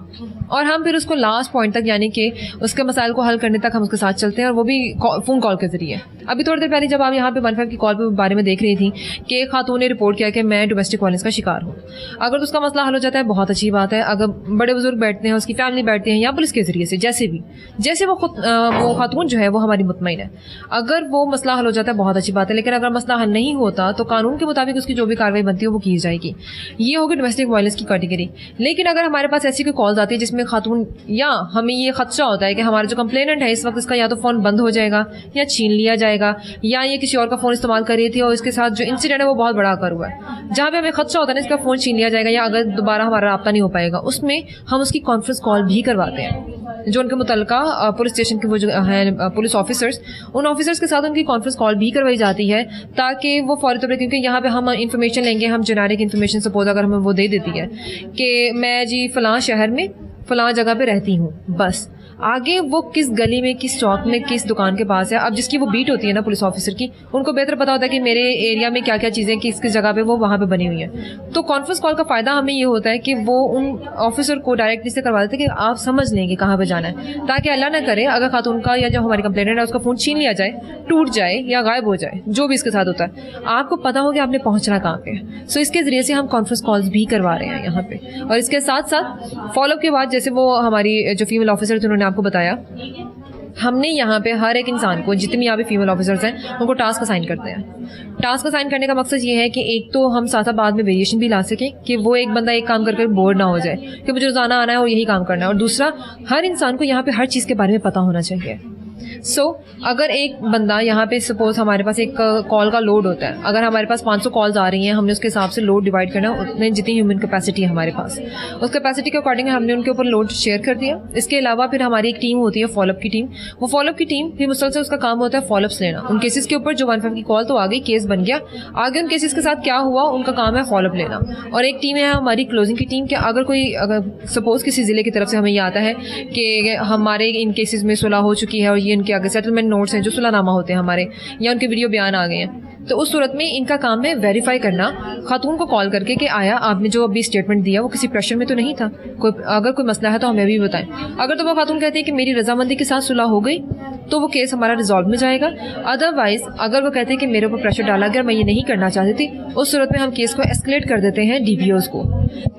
और हम फिर उसको लास्ट पॉइंट तक यानी कि उसके मसाइल को हल करने तक हम उसके साथ चलते हैं, और वो भी फ़ोन कॉल के जरिए। अभी थोड़ी देर पहले जब आप यहाँ पे 15 की कॉल पे बारे में देख रही थी कि एक खातून ने रिपोर्ट किया कि मैं डोमेस्टिक वायलेंस का शिकार हूँ, अगर उसका मसला हल हो जाता है बहुत अच्छी बात है। अगर बड़े बुजुर्ग बैठते हैं, उसकी फैमिली बैठते हैं या पुलिस के जरिए से, जैसे वो खातून जो है वो हमारी मुतमईन है, अगर वो मसला हल हो जाता है बहुत अच्छी बात है। लेकिन अगर मसला हल नहीं होता तो कानून के मुताबिक उसकी जो भी कार्रवाई बनती है वो की जाएगी। ये होगी डोमेस्टिक वायलेंस की कैटेगरी। लेकिन अगर हमारे पास ऐसी कोई कॉल्स आती है जिसमें खातून, या हमें ये खदशा होता है कि हमारा जो कंप्लेनेंट है इस वक्त इसका या तो फ़ोन बंद हो जाएगा या छीन लिया जाएगा, या ये किसी और का फ़ोन इस्तेमाल कर रही थी और इसके साथ जो इंसिडेंट है वो बहुत बड़ा कर हुआ है, जहाँ पे हमें खदशा होता है ना इसका फ़ोन छीन लिया जाएगा या अगर दोबारा हमारा रब्ता नहीं हो पाएगा, उसमें हम उसकी कॉन्फ्रेंस कॉल भी करवाते हैं। जो उनके मुतल्लिका पुलिस स्टेशन के वो जो हैं पुलिस ऑफिसर्स, उन ऑफिसर्स के साथ उनकी कॉन्फ्रेंस कॉल भी करवाई जाती है ताकि वो फौरी तौर पर, क्योंकि यहाँ पे हम इन्फॉर्मेशन लेंगे, हम जेनेरिक इन्फॉर्मेशन सपोज अगर हमें वो दे देती है कि मैं जी फ़लाँ शहर में फ़लाँ जगह पे रहती हूँ, बस आगे वो किस गली में, किस चौक में, किस दुकान के पास है, अब जिसकी वो बीट होती है ना पुलिस ऑफिसर की, उनको बेहतर पता होता है कि मेरे एरिया में क्या क्या चीज़ें किस किस जगह पे वो वहाँ पे बनी हुई हैं। तो कॉन्फ्रेंस कॉल का फ़ायदा हमें ये होता है कि वो उन ऑफिसर को डायरेक्टली से करवा देते हैं कि आप समझ लेंगे कहाँ पर जाना है, ताकि अल्लाह ना करे अगर खातून का या जो हमारी कंप्लेनेंट है उसका फ़ोन छीन लिया जाए, टूट जाए या गायब हो जाए, जो भी इसके साथ होता है, आपको पता हो कि आपने पहुँचना कहाँ पे है। सो इसके ज़रिए से हम कॉन्फ्रेंस कॉल्स भी करवा रहे हैं यहाँ पे। और इसके साथ साथ फॉलोअप के बाद, जैसे वो हमारी जो फीमेल ऑफिसर थे उन्होंने आपको बताया, हमने यहाँ पे हर एक इंसान को, जितने यहाँ पे फीमेल ऑफिसर्स हैं, उनको टास्क असाइन करते हैं। टास्क असाइन करने का मकसद ये है कि एक तो हम साथ साथ बाद में वेरिएशन भी ला सकें कि वो एक बंदा एक काम कर बोर ना हो जाए कि मुझे रोज़ाना आना है और यही काम करना है, और दूसरा हर इंसान को यहाँ पे हर चीज़ के बारे में पता होना चाहिए। सो अगर एक बंदा यहाँ पे सपोज हमारे पास एक कॉल का लोड होता है, अगर हमारे पास 500 कॉल्स आ रही हैं, हमने उसके हिसाब से लोड डिवाइड करना है, उतने जितनी ह्यूमन कैपेसिटी है हमारे पास, उस कैपेसिटी के अकॉर्डिंग हमने उनके ऊपर लोड शेयर कर दिया। इसके अलावा फिर हमारी एक टीम होती है फॉलोअप की टीम। वो फॉलोअप की टीम फिर मुसलसल उसका काम होता है फॉलोअप्स लेना उन केसेस के ऊपर। जो 15 की कॉल तो आ गई, केस बन गया, आगे उन केसेस के साथ क्या हुआ उनका काम है फॉलोअप लेना। और एक टीम है हमारी क्लोजिंग की टीम कि अगर सपोज किसी ज़िले की तरफ से हमें ये आता है कि हमारे इन केसेस में सुलह हो चुकी है और ये इनके आगे सेटलमेंट नोट्स हैं जो सुलहनामा होते हैं हमारे, या उनके वीडियो बयान आ गए हैं, तो उस सूरत में इनका काम है वेरीफाई करना खातून को कॉल करके कि आया आपने जो अभी स्टेटमेंट दिया वो किसी प्रेशर में तो नहीं था, अगर कोई मसला है तो हमें भी बताएं। अगर तो वो खातून कहते हैं कि मेरी रजामंदी के साथ सुलह हो गई तो वो केस हमारा रिजॉल्व में जाएगा। अदरवाइज अगर वो कहते हैं कि मेरे ऊपर प्रेशर डाला गया, मैं ये नहीं करना चाहती थी, उस सूरत में हम केस को एस्केलेट कर देते हैं DPOs को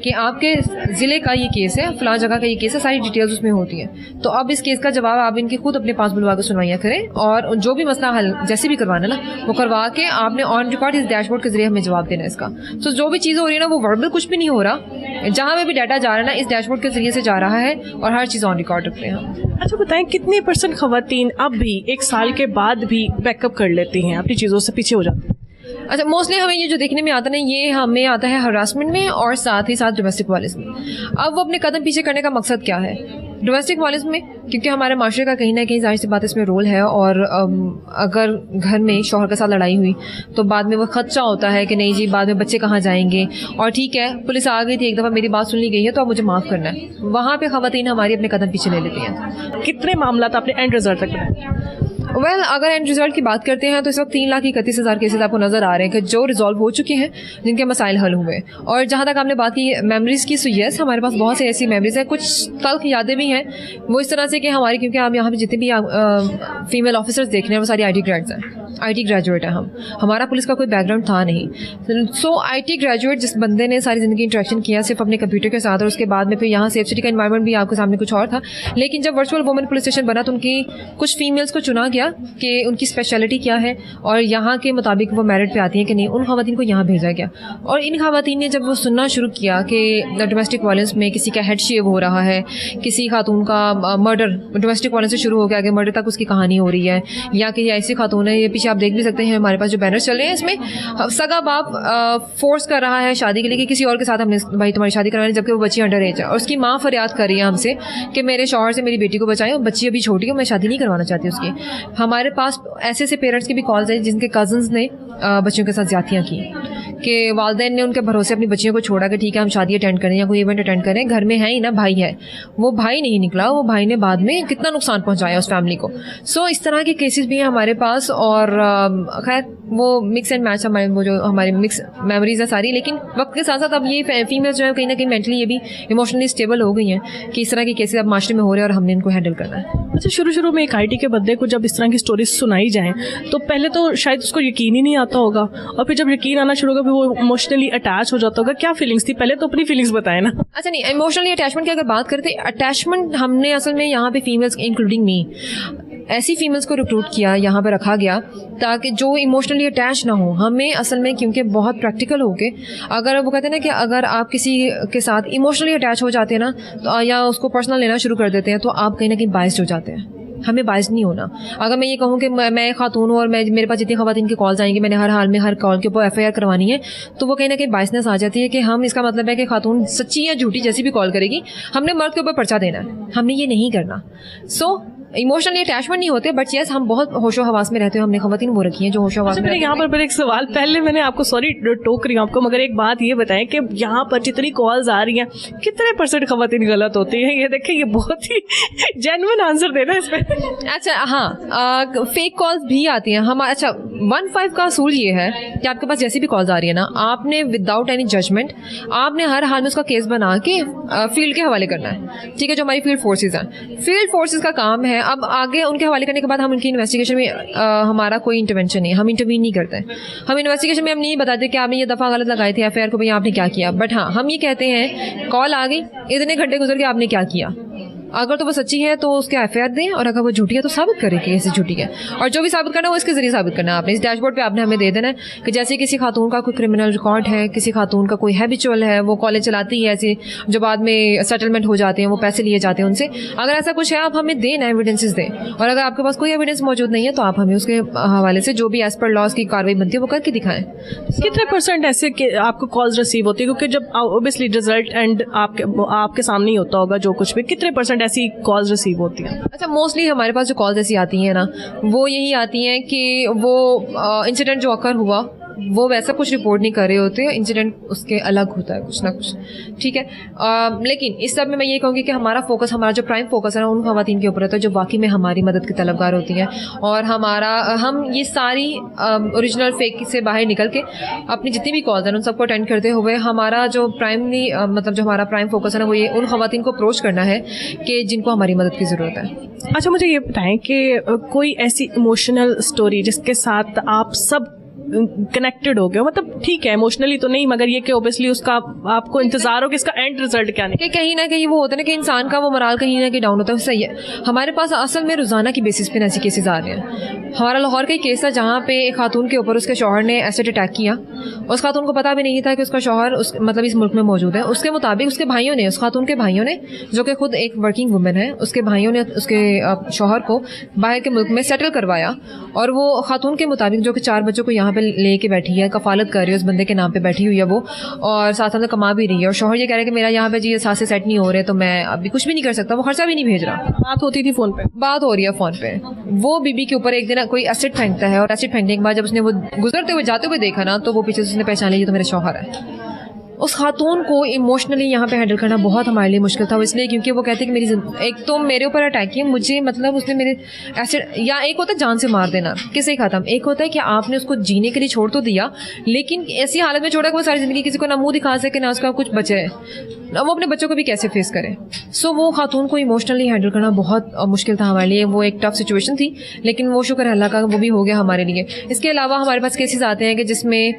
कि आपके ज़िले का ये केस है, फलां जगह का ये केस है, सारी डिटेल्स उसमें होती हैं। तो अब इस केस का जवाब आप इनके खुद अपने पास बुलवा के सुनवाइयाँ करें और जो भी मसला हल जैसे भी करवाना ना वो करवा के आपने ऑन रिकॉर्ड इस डैशबोर्ड के जरिए हमें जवाब देना है इसका। तो जो भी चीज़ हो रही है ना वो वर्बल कुछ भी नहीं हो रहा, जहाँ पे भी डाटा जा रहा है ना इस डैशबोर्ड के जरिए से जा रहा है और हर चीज़ ऑन रिकॉर्ड रख रहे हैं हम। अच्छा बताएं, कितने % खवातीन अब भी 1 साल के बाद भी बैकअप कर लेती हैं, अपनी चीज़ों से पीछे हो जाती हैं? अच्छा, मोस्टली हमें ये जो देखने में आता है ना, ये हमें आता है हरासमेंट में और साथ ही साथ डोमेस्टिक वायलेंस में। अब वो अपने कदम पीछे करने का मकसद क्या है डोमेस्टिक वायलेंस में? क्योंकि हमारे माशरे का कहीं ना कहीं जाहिर सी बात इसमें रोल है, और अगर घर में शौहर के साथ लड़ाई हुई तो बाद में वो खदशा होता है कि नहीं जी बाद में बच्चे कहाँ जाएंगे, और ठीक है पुलिस आ गई थी, एक दफ़ा मेरी बात सुन ली गई है तो अब मुझे माफ़ करना है। वहाँ पे ख़वातीन हमारी अपने कदम पीछे ले लेती हैं। कितने मामला आपने एंड रिजल्ट तक बनाए? अगर एंड रिजल्ट की बात करते हैं तो इस वक्त 3,31,000 केसेस आपको नज़र आ रहे हैं कि जो रिजॉल्व हो चुके हैं, जिनके मसाइल हल हुए। और जहाँ तक आपने बात की मेमोरीज़ की, सो यस हमारे पास बहुत सी ऐसी मेमोरीज़ हैं, कुछ तल्ख यादें भी हैं। वो इस तरह से कि हमारी, क्योंकि हम यहाँ पे जितने भी फीमेल ऑफिसर्स देख रहे हैं वो सारी IT ग्रेड्स हैं, IT ग्रेजुएट हैं हमारा पुलिस का कोई बैकग्राउंड था नहीं। सो IT ग्रेजुएट जिस बंदे ने सारी ज़िंदगी इंटरेक्शन किया सिर्फ अपने कंप्यूटर के साथ, और उसके बाद में फिर यहाँ सेफ सिटी का एनवायरनमेंट भी आपके सामने कुछ और था, लेकिन जब वर्चुअल वुमेन पुलिस स्टेशन बना तो उनकी कुछ फीमेल्स को चुना गया कि उनकी स्पेशलिटी क्या है और यहाँ के मुताबिक वो मेरिट पे आती हैं कि नहीं, उन ख़वातीन को यहाँ भेजा गया। और इन ख़वातीन ने जब वो सुनना शुरू किया कि डोमेस्टिक वायलेंस में किसी का हेड शेव हो रहा है, किसी खातून का मर्डर, डोमेस्टिक वायलेंस से शुरू हो गया आगे मर्डर तक उसकी कहानी हो रही है, या कि ऐसी खातून है, ये पीछे आप देख भी सकते हैं हमारे पास जो बैनर चल रहे हैं, इसमें सगा बाप फोर्स कर रहा है शादी के लिए कि किसी और के साथ हमने भाई तुम्हारी शादी करवानी, जबकि वो बच्ची अंडर एज है, और उसकी माँ फरियाद कर रही है हमसे कि मेरे शौहर से मेरी बेटी को बचाएं, बच्ची अभी छोटी है, मैं शादी नहीं करवाना चाहती उसकी। हमारे पास ऐसे ऐसे पेरेंट्स की भी कॉल्स हैं जिनके कजन्स ने बच्चियों के साथ ज़्यादतियाँ की, कि वालिदैन ने उनके भरोसे अपनी बच्चियों को छोड़ा कि ठीक है हम शादी अटेंड करें या कोई इवेंट अटेंड करें, घर में है ही ना भाई है, वो भाई नहीं निकला, वो भाई ने बाद में कितना नुकसान पहुंचाया उस फैमिली को। सो इस तरह के केसेस भी हैं हमारे पास, और खैर वो मिक्स एंड मैच हमारे, वो जो हमारी मिक्स मेमोरीज है सारी, लेकिन वक्त के साथ साथ अब ये फीमेल्स जो है कहीं ना कहीं मेंटली ये भी इमोशनली स्टेबल हो गई हैं कि इस तरह के केसेस अब माशरे में हो रहे हैं और हमने इनको हैंडल करना है। अच्छा, शुरू में एक IT के बंदे को जब इस तरह की स्टोरीज सुनाई जाएं तो पहले तो शायद उसको यकीन ही नहीं आता होगा, और फिर जब यकीन आना शुरू होगा फिर वो इमोशनली अटैच हो जाता होगा। क्या फीलिंग्स थी? पहले तो अपनी फीलिंग्स बताएं ना। अच्छा नहीं, इमोशनली अटैचमेंट की अगर बात करते, अटैचमेंट हमने असल में यहाँ पे फीमेल्स इंक्लूडिंग मी ऐसी फीमेल्स को रिक्रूट किया, यहाँ पर रखा गया ताकि जो इमोशनली अटैच ना हो हमें असल में, क्योंकि बहुत प्रैक्टिकल हो के अगर वो कहते हैं ना कि अगर आप किसी के साथ इमोशनली अटैच हो जाते हैं ना तो या उसको पर्सनल लेना शुरू कर देते हैं तो आप कहीं ना कहीं बायस्ड हो जाते हैं। हमें बायस नहीं होना। अगर मैं ये कहूँ कि मैं खातून हूँ और मेरे पास जितनी ख़वातीन की कॉल्स आएंगी, मैंने हर हाल में हर कॉल के ऊपर FIR करवानी है, तो वो कहीं ना कहीं बायसनेस आ जाती है कि हम, इसका मतलब है कि खातून सच्ची या झूठी जैसी भी कॉल करेगी हमने मर्द के ऊपर पर्चा देना है, हमने ये नहीं करना। सो इमोशनली अटैचमेंट नहीं होते, बट यस हम बहुत होशो हवास में रहते हैं। हमने ख़वातीन वो रखी हैं जो होशो हवास में। यहाँ पर एक सवाल, पहले मैंने आपको सॉरी टोक रही हूँ आपको, मगर एक बात ये बताएं कि यहाँ पर जितनी कॉल्स आ रही हैं कितने % ख़वातीन गलत होती हैं? ये देखें, ये बहुत ही जेन्युइन आंसर देना इसमें। अच्छा हाँ, फेक कॉल्स भी आती हैं हम। अच्छा 15 का असूल ये है कि आपके पास जैसी भी कॉल्स आ रही है ना, आपने विदाउट एनी जजमेंट आपने हर हाल में उसका केस बना के फील्ड के हवाले करना है। ठीक है, जो हमारी फील्ड फोर्सेज हैं, फील्ड फोर्सेज का काम है। अब आगे उनके हवाले करने के बाद हम उनकी इन्वेस्टिगेशन में हमारा कोई इंटरवेंशन नहीं, हम इंटरवीन नहीं करते हैं। हम इन्वेस्टिगेशन में हम नहीं बताते कि आपने ये दफ़ा गलत लगाई थी FIR को, भैया आपने क्या किया, बट हाँ हम ये कहते हैं कॉल आ गई, इतने घंटे गुजर के आपने क्या किया, अगर तो वो सच्ची है तो उसके एफआईआर दें, और अगर वो झूठी है तो साबित करें कि ऐसी झूठी है, और जो भी साबित करना है वो इसके जरिए साबित करना है। आपने इस डैशबोर्ड पे आपने हमें दे देना है कि जैसे किसी खातून का कोई क्रिमिनल रिकॉर्ड है, किसी खातून का कोई हैबिचुअल है, वो कॉलेज चलाती है ऐसे जो बाद में सेटलमेंट हो जाते हैं, वो पैसे लिए जाते हैं उनसे, अगर ऐसा कुछ है आप हमें दें, एविडेंसेस दें, और अगर आपके पास कोई एविडेंस मौजूद नहीं है तो आप हमें उसके हवाले से जो भी एज पर लॉज की कार्रवाई बनती है वो करके दिखाएं। कितने % ऐसे आपको कॉल्स रिसीव होती है, क्योंकि जब ऑब्वियसली रिजल्ट एंड आपके सामने ही होता होगा जो कुछ भी, कितने % ऐसी कॉल्स रिसीव होती हैं? अच्छा, मोस्टली हमारे पास जो कॉल्स ऐसी आती हैं ना, वो यही आती हैं कि वो इंसिडेंट जो अकर हुआ वो वैसा कुछ रिपोर्ट नहीं कर रहे होते, इंसिडेंट उसके अलग होता है कुछ ना कुछ, ठीक है। लेकिन इस सब में मैं ये कहूँगी कि हमारा फोकस, हमारा जो प्राइम फोकस है ना उन खवातीन के ऊपर होता है जो वाकई में हमारी मदद की तलबगार होती हैं, और हम ये सारी ओरिजिनल फेक से बाहर निकल के अपनी जितनी भी कॉल्स हैं उन सबको अटेंड करते हुए हमारा जो प्राइमरी मतलब जो हमारा प्राइम फोकस है ना वो ये उन खवातीन को अप्रोच करना है कि जिनको हमारी मदद की ज़रूरत है। अच्छा, मुझे ये बताएं कि कोई ऐसी इमोशनल स्टोरी जिसके साथ आप सब कनेक्टेड हो गए, मतलब ठीक है इमोशनली तो नहीं, मगर ये कि ओबियसली उसका आपको इंतजार हो कि इसका एंड रिजल्ट क्या निकले, कि कहीं ना कहीं वो होता है ना कि इंसान का वो मोरल कहीं ना कहीं डाउन होता है। सही है, हमारे पास असल में रोजाना की बेसिस पे ऐसे केसेस आ रहे हैं। हमारा लाहौर का एक केस था जहाँ पे एक खातून के ऊपर उसके शौहर ने एसिड अटैक किया, उस खातून को पता भी नहीं था कि उसका शौहर मतलब इस मुल्क में मौजूद है। उसके मुताबिक उसके भाइयों ने, उस खातून के भाइयों ने, जो कि खुद एक वर्किंग वुमेन है, उसके भाइयों ने उसके शौहर को बाहर के मुल्क में सेटल करवाया, और वो खातून के मुताबिक जो कि 4 बच्चों को यहाँ पे ले के बैठी है, कफालत कर रही है, उस बंदे के नाम पे बैठी हुई है वो, और साथ साथ कमा भी रही है, और शौहर ये कह रहा है कि मेरा यहाँ पे जी सासे सेट नहीं हो रहे तो मैं अभी कुछ भी नहीं कर सकता, वो खर्चा भी नहीं भेज रहा। बात होती थी फोन पे, बात हो रही है फोन पे। वो बीबी के ऊपर एक दिन कोई एसिड फेंकता है, और एसिड फेंकने के बाद जब उसने वो गुजरते हुए जाते हुए देखा ना तो वो पीछे से उसने पहचान लिया तो मेरे शौहर है। उस खातून को इमोशनली यहाँ पे हैंडल करना बहुत हमारे लिए मुश्किल था, इसलिए क्योंकि वो कहती है कि एक तो मेरे ऊपर अटैक किया, मुझे मतलब उसने मेरे एसिड, या एक होता है जान से मार देना, किसे खत्म, एक होता है कि आपने उसको जीने के लिए छोड़ तो दिया लेकिन ऐसी हालत में छोड़ा कि वो सारी ज़िंदगी किसी को ना मुंह दिखा सके ना उसका कुछ बचे है, वो अपने बच्चों को भी कैसे फेस करे। सो वो खातून को इमोशनली हैंडल करना बहुत मुश्किल था हमारे लिए। वो एक टफ सिचुएशन थी, लेकिन वो शुक्र है अल्लाह का वो भी हो गया हमारे लिए। इसके अलावा हमारे पास केसेस आते हैं कि जिसमें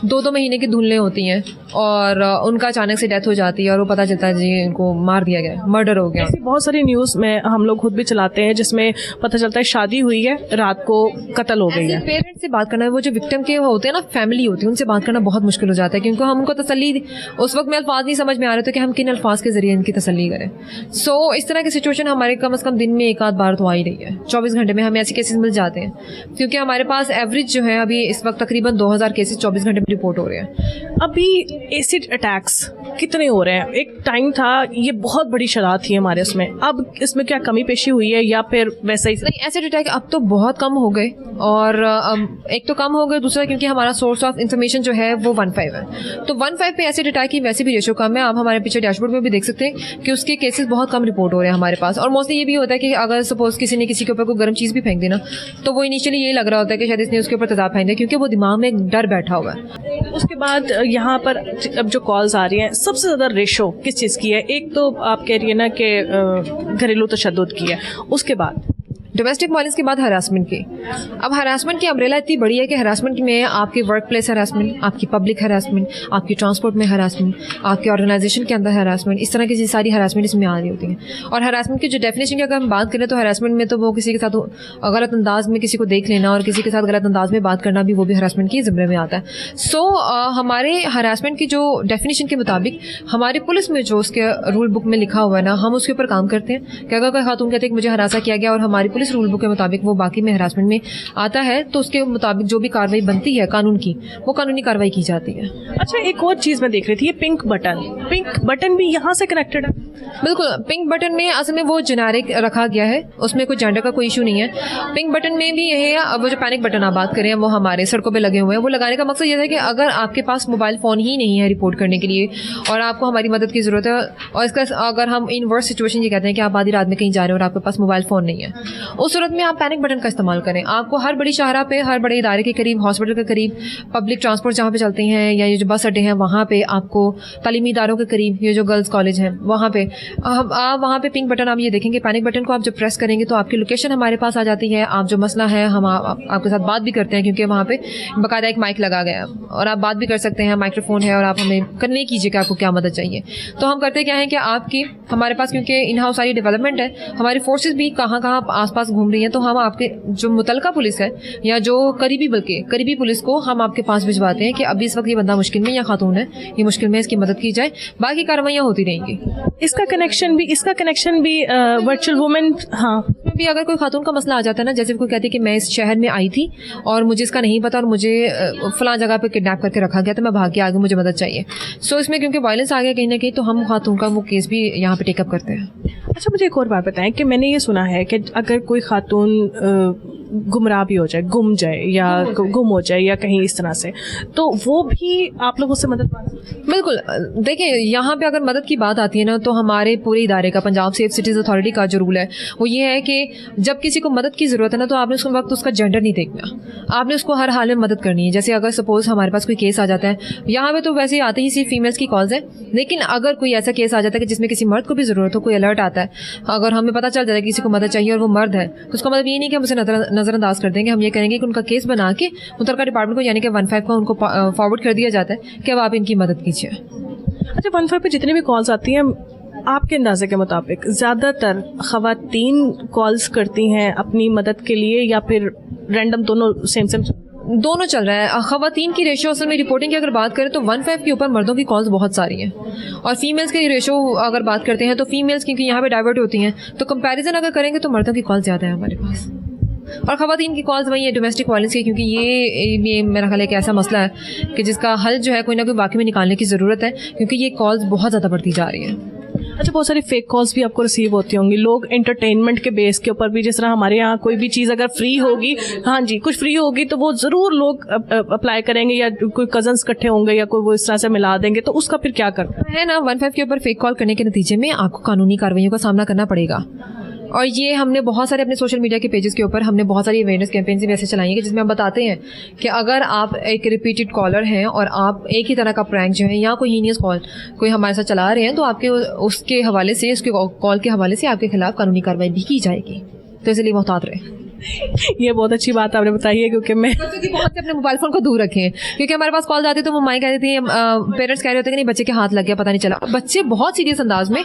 2-2 महीने की धुलने होती हैं और उनका अचानक से डेथ हो जाती है और वो पता चलता है जी इनको मार दिया गया, मर्डर हो गया। ऐसी बहुत सारी न्यूज़ में हम लोग खुद भी चलाते हैं जिसमें पता चलता है शादी हुई है, रात को कत्ल हो गई है। पेरेंट्स से बात करना, वो जो विक्टिम के होते हैं ना, फैमिली होती है, उनसे बात करना बहुत मुश्किल हो जाता है क्योंकि हमको तसल्ली उस वक्त में अल्फाज नहीं समझ में आ रहे थे कि हम किन अल्फाज के जरिए इनकी तसल्ली करें। सो इस तरह की सिचुएशन हमारे कम से कम दिन में 1 आध बार तो आ ही रही है। 24 घंटे में हमें ऐसे केसेस मिल जाते हैं क्योंकि हमारे पास एवरेज जो है अभी इस वक्त तकरीबन 2000 केसेस 24 घंटे में रिपोर्ट हो रहे हैं। अभी एसिड अटैक्स कितने हो रहे हैं? एक टाइम था ये बहुत बड़ी शराह थी हमारे उसमें, अब इसमें क्या कमी पेशी हुई है या फिर वैसा ही? नहीं, एसिड अटैक अब तो बहुत कम हो गए और एक तो कम हो गए, दूसरा क्योंकि हमारा सोर्स ऑफ इंफॉर्मेशन जो है वो 1-5 है, तो 1-5 पे एसिड अटैक की वैसे भी रेशो कम है। आप हमारे पीछे डैशबोर्ड में भी देख सकते हैं कि उसके केसेस बहुत कम रिपोर्ट हो रहे हैं हमारे पास। और मोस्टली ये भी होता है कि अगर सपोज किसी ने किसी के ऊपर कोई गर्म चीज़ भी फेंक देना तो वो इनिशियली ये लग रहा होता है कि शायद इसने उसके ऊपर तेजाब फेंक दिया क्योंकि वो दिमाग में एक डर बैठा हुआ है। उसके बाद यहाँ पर अब जो कॉल्स आ रही हैं सबसे ज़्यादा रेशो किस चीज़ की है? एक तो आप कह रही है ना कि घरेलू तशद्दुद की है, उसके बाद डोमेस्टिक वायलेंस के बाद हरासमेंट की। अब हरासमेंट की अम्ब्रेला इतनी बड़ी है कि हरासमेंट में आपकी वर्क प्लेस हरासमेंट, आपकी पब्लिक हरासमेंट, आपकी ट्रांसपोर्ट में हरासमेंट, आपके ऑर्गेनाइजेशन के अंदर हरासमेंट, इस तरह की सारी हरासमेंट इसमें आ रही होती हैं। और हरासमेंट की जो डेफिनेशन की अगर हम बात करें तो हरासमेंट में तो वो किसी के साथ गलत अंदाज में किसी को देख लेना और किसी के साथ गलत अंदाज में बात करना भी वो भी हरासमेंट की ज़िम्मे में आता है। सो हमारे हरासमेंट की जो डेफिनेशन के मुताबिक हमारी पुलिस में जो उसके रूल बुक में लिखा हुआ है ना, हम उसके ऊपर काम करते हैं कि अगर कोई खातून कहते हैं कि मुझे हरासा किया गया और हमारी पुलिस रूल बुक के मुताबिक वो बाकी में हरासमेंट में आता है तो उसके मुताबिक जो भी कार्रवाई बनती है कानून की, वो कानूनी कार्रवाई की जाती है। अच्छा, एक और चीज़ मैं देख रही थी, ये पिंक बटन भी यहाँ से कनेक्टेड है? बिल्कुल, पिंक बटन में असल में वो जेनेरिक रखा गया है, उसमें कोई जेंडर का कोई इशू नहीं है। पिंक बटन में भी यही है, अब वो जो पैनिक बटन आप बात करें वो हमारे सड़कों पे लगे हुए हैं, वो लगाने का मकसद ये है कि अगर आपके पास मोबाइल फ़ोन ही नहीं है रिपोर्ट करने के लिए और आपको हमारी मदद की ज़रूरत है, और इसका अगर हम इन वर्स्ट सिचुएशन ये कहते हैं कि आप आधी रात में कहीं जा रहे हो और आपके पास मोबाइल फ़ोन नहीं है, उस सूरत में आप पैनिक बटन का इस्तेमाल करें। आपको हर बड़ी शाहरा पे, हर बड़े इदारे के करीब, हॉस्पिटल के करीब, पब्लिक ट्रांसपोर्ट जहाँ पे चलते हैं या ये जो बस अड्डे हैं वहाँ पे, आपको तालीमी इदारों के करीब, ये जो गर्ल्स कॉलेज हैं वहाँ पे आप वहाँ पे पिंक बटन आप ये देखेंगे, पैनिक बटन को आप जब प्रेस करेंगे तो आपकी लोकेशन हमारे पास आ जाती है। आप जो मसला है हम आपके साथ बात भी करते हैं, क्योंकि वहाँ पे बाकायदा एक माइक लगा गया है और आप बात भी कर सकते हैं, माइक्रोफोन है, और आप हमें कन्वे कीजिए कि आपको क्या मदद चाहिए। तो हम करते क्या है कि आपकी हमारे पास क्योंकि इन हाउस सारी डेवलपमेंट है, हमारी फोर्सेज भी कहाँ कहाँ आसपास घूम रही हैं, तो हम आपके जो मुतलका पुलिस है या जो करीबी पुलिस को हम आपके पास भिजवाते हैं कि अभी इस वक्त ये बंदा मुश्किल में या खातून है ये मुश्किल में, इसकी मदद की जाए। बाकी कार्रवाइयाँ होती रहेंगी। इसका कनेक्शन भी वर्चुअल वुमेन, हाँ, भी अगर कोई खातून का मसला आ जाता है ना, जैसे कोई कहती है कि मैं इस शहर में आई थी और मुझे इसका नहीं पता और मुझे फलां जगह पे किडनैप करके रखा गया, तो मैं भाग के आगे, मुझे मदद चाहिए। सो इसमें क्योंकि वायलेंस आ गया कहीं ना कहीं, तो हम खातून का वो केस भी यहाँ पे टेकअप करते हैं। अच्छा, मुझे एक और बात बताएं कि मैंने ये सुना है कि अगर कोई खातून गुमराह भी हो जाए, गुम जाए या गुम हो जाए या कहीं इस तरह से, तो वो भी आप लोगों से मदद मांग सकते हैं? बिल्कुल। देखिए, यहाँ पे अगर मदद की बात आती है ना, तो हमारे पूरे इदारे का, पंजाब सेफ सिटीज़ अथॉरिटी का जो रूल है वो ये है कि जब किसी को मदद की ज़रूरत है ना, तो आपने उस वक्त उसका जेंडर नहीं देखना, आपने उसको हर हाल में मदद करनी है। जैसे अगर सपोज हमारे पास कोई केस आ जाता है, यहाँ पे तो वैसे ही आते ही सिर्फ फीमेल्स की कॉल्स है, लेकिन अगर कोई ऐसा केस आ जाता है कि जिसमें किसी मर्द को भी ज़रूरत हो, कोई अलर्ट आता है, अगर हमें पता चल जाता है कि किसी को मदद चाहिए और वो मर्द है, तो उसका मतलब ये नहीं कि हम उसे नज़रअंदाज कर देंगे। हम ये करेंगे कि उनका केस बना के मुतलका डिपार्टमेंट को, यानी कि 15 को उनको फॉरवर्ड कर दिया जाता है कि अब आप इनकी मदद कीजिए। अच्छा, 15 पे जितनी भी कॉल्स आती हैं, आपके अंदाजे के मुताबिक ज़्यादातर ख़वातीन कॉल्स करती हैं अपनी मदद के लिए या फिर रैंडम, दोनों सेम? दोनों चल रहा है। ख़वातीन की रेशो असल में रिपोर्टिंग की अगर बात करें तो 15 के ऊपर मर्दों की कॉल्स बहुत सारी हैं, और फीमेल्स की रेशो अगर बात करते हैं तो फीमेल्स क्योंकि यहाँ पे डाइवर्ट होती हैं, तो कंपैरिजन अगर करेंगे तो मर्दों की कॉल ज़्यादा है हमारे पास। और ख़वातीन की कॉल्स वही है डोमेस्टिक वायलेंस की, क्योंकि ये मेरा ख्याल है एक ऐसा मसला है कि जिसका हल जो है कोई ना कोई वाकई में निकालने की ज़रूरत है, क्योंकि ये कॉल्स बहुत ज़्यादा बढ़ती जा रही है। अच्छा, बहुत सारी फेक कॉल्स भी आपको रिसीव होती होंगी, लोग एंटरटेनमेंट के बेस के ऊपर भी, जिस तरह हमारे यहाँ कोई भी चीज़ अगर फ्री होगी, हाँ जी, कुछ फ्री होगी तो वो ज़रूर लोग अप्लाई करेंगे, या कोई कजन्स इकट्ठे होंगे या कोई वो इस तरह से मिला देंगे, तो उसका फिर क्या करना है ना। 15 के ऊपर फेक कॉल करने के नतीजे में आपको कानूनी कार्रवाइयों का सामना करना पड़ेगा, और ये हमने बहुत सारे अपने सोशल मीडिया के पेजेस के ऊपर हमने बहुत सारी अवेयरनेस कैंपेन्स भी ऐसे चलाई है जिसमें हम बताते हैं कि अगर आप एक रिपीटेड कॉलर हैं और आप एक ही तरह का प्रैंक जो है या कोई हीनियस कॉल कोई हमारे साथ चला रहे हैं, तो आपके उसके हवाले से, उसके कॉल के हवाले से आपके खिलाफ कानूनी कार्रवाई भी की जाएगी। तो इसलिए मोहतात रहे। ये बहुत अच्छी बात आपने बताई है, क्योंकि मैं बहुत से अपने मोबाइल फोन को दूर रखें, क्योंकि हमारे पास कॉल जाती है तो वो माँ कह देती है, पेरेंट्स कह रहे होते हैं कि नहीं बच्चे के हाथ लग गया, पता नहीं चला। बच्चे बहुत सीरियस अंदाज में,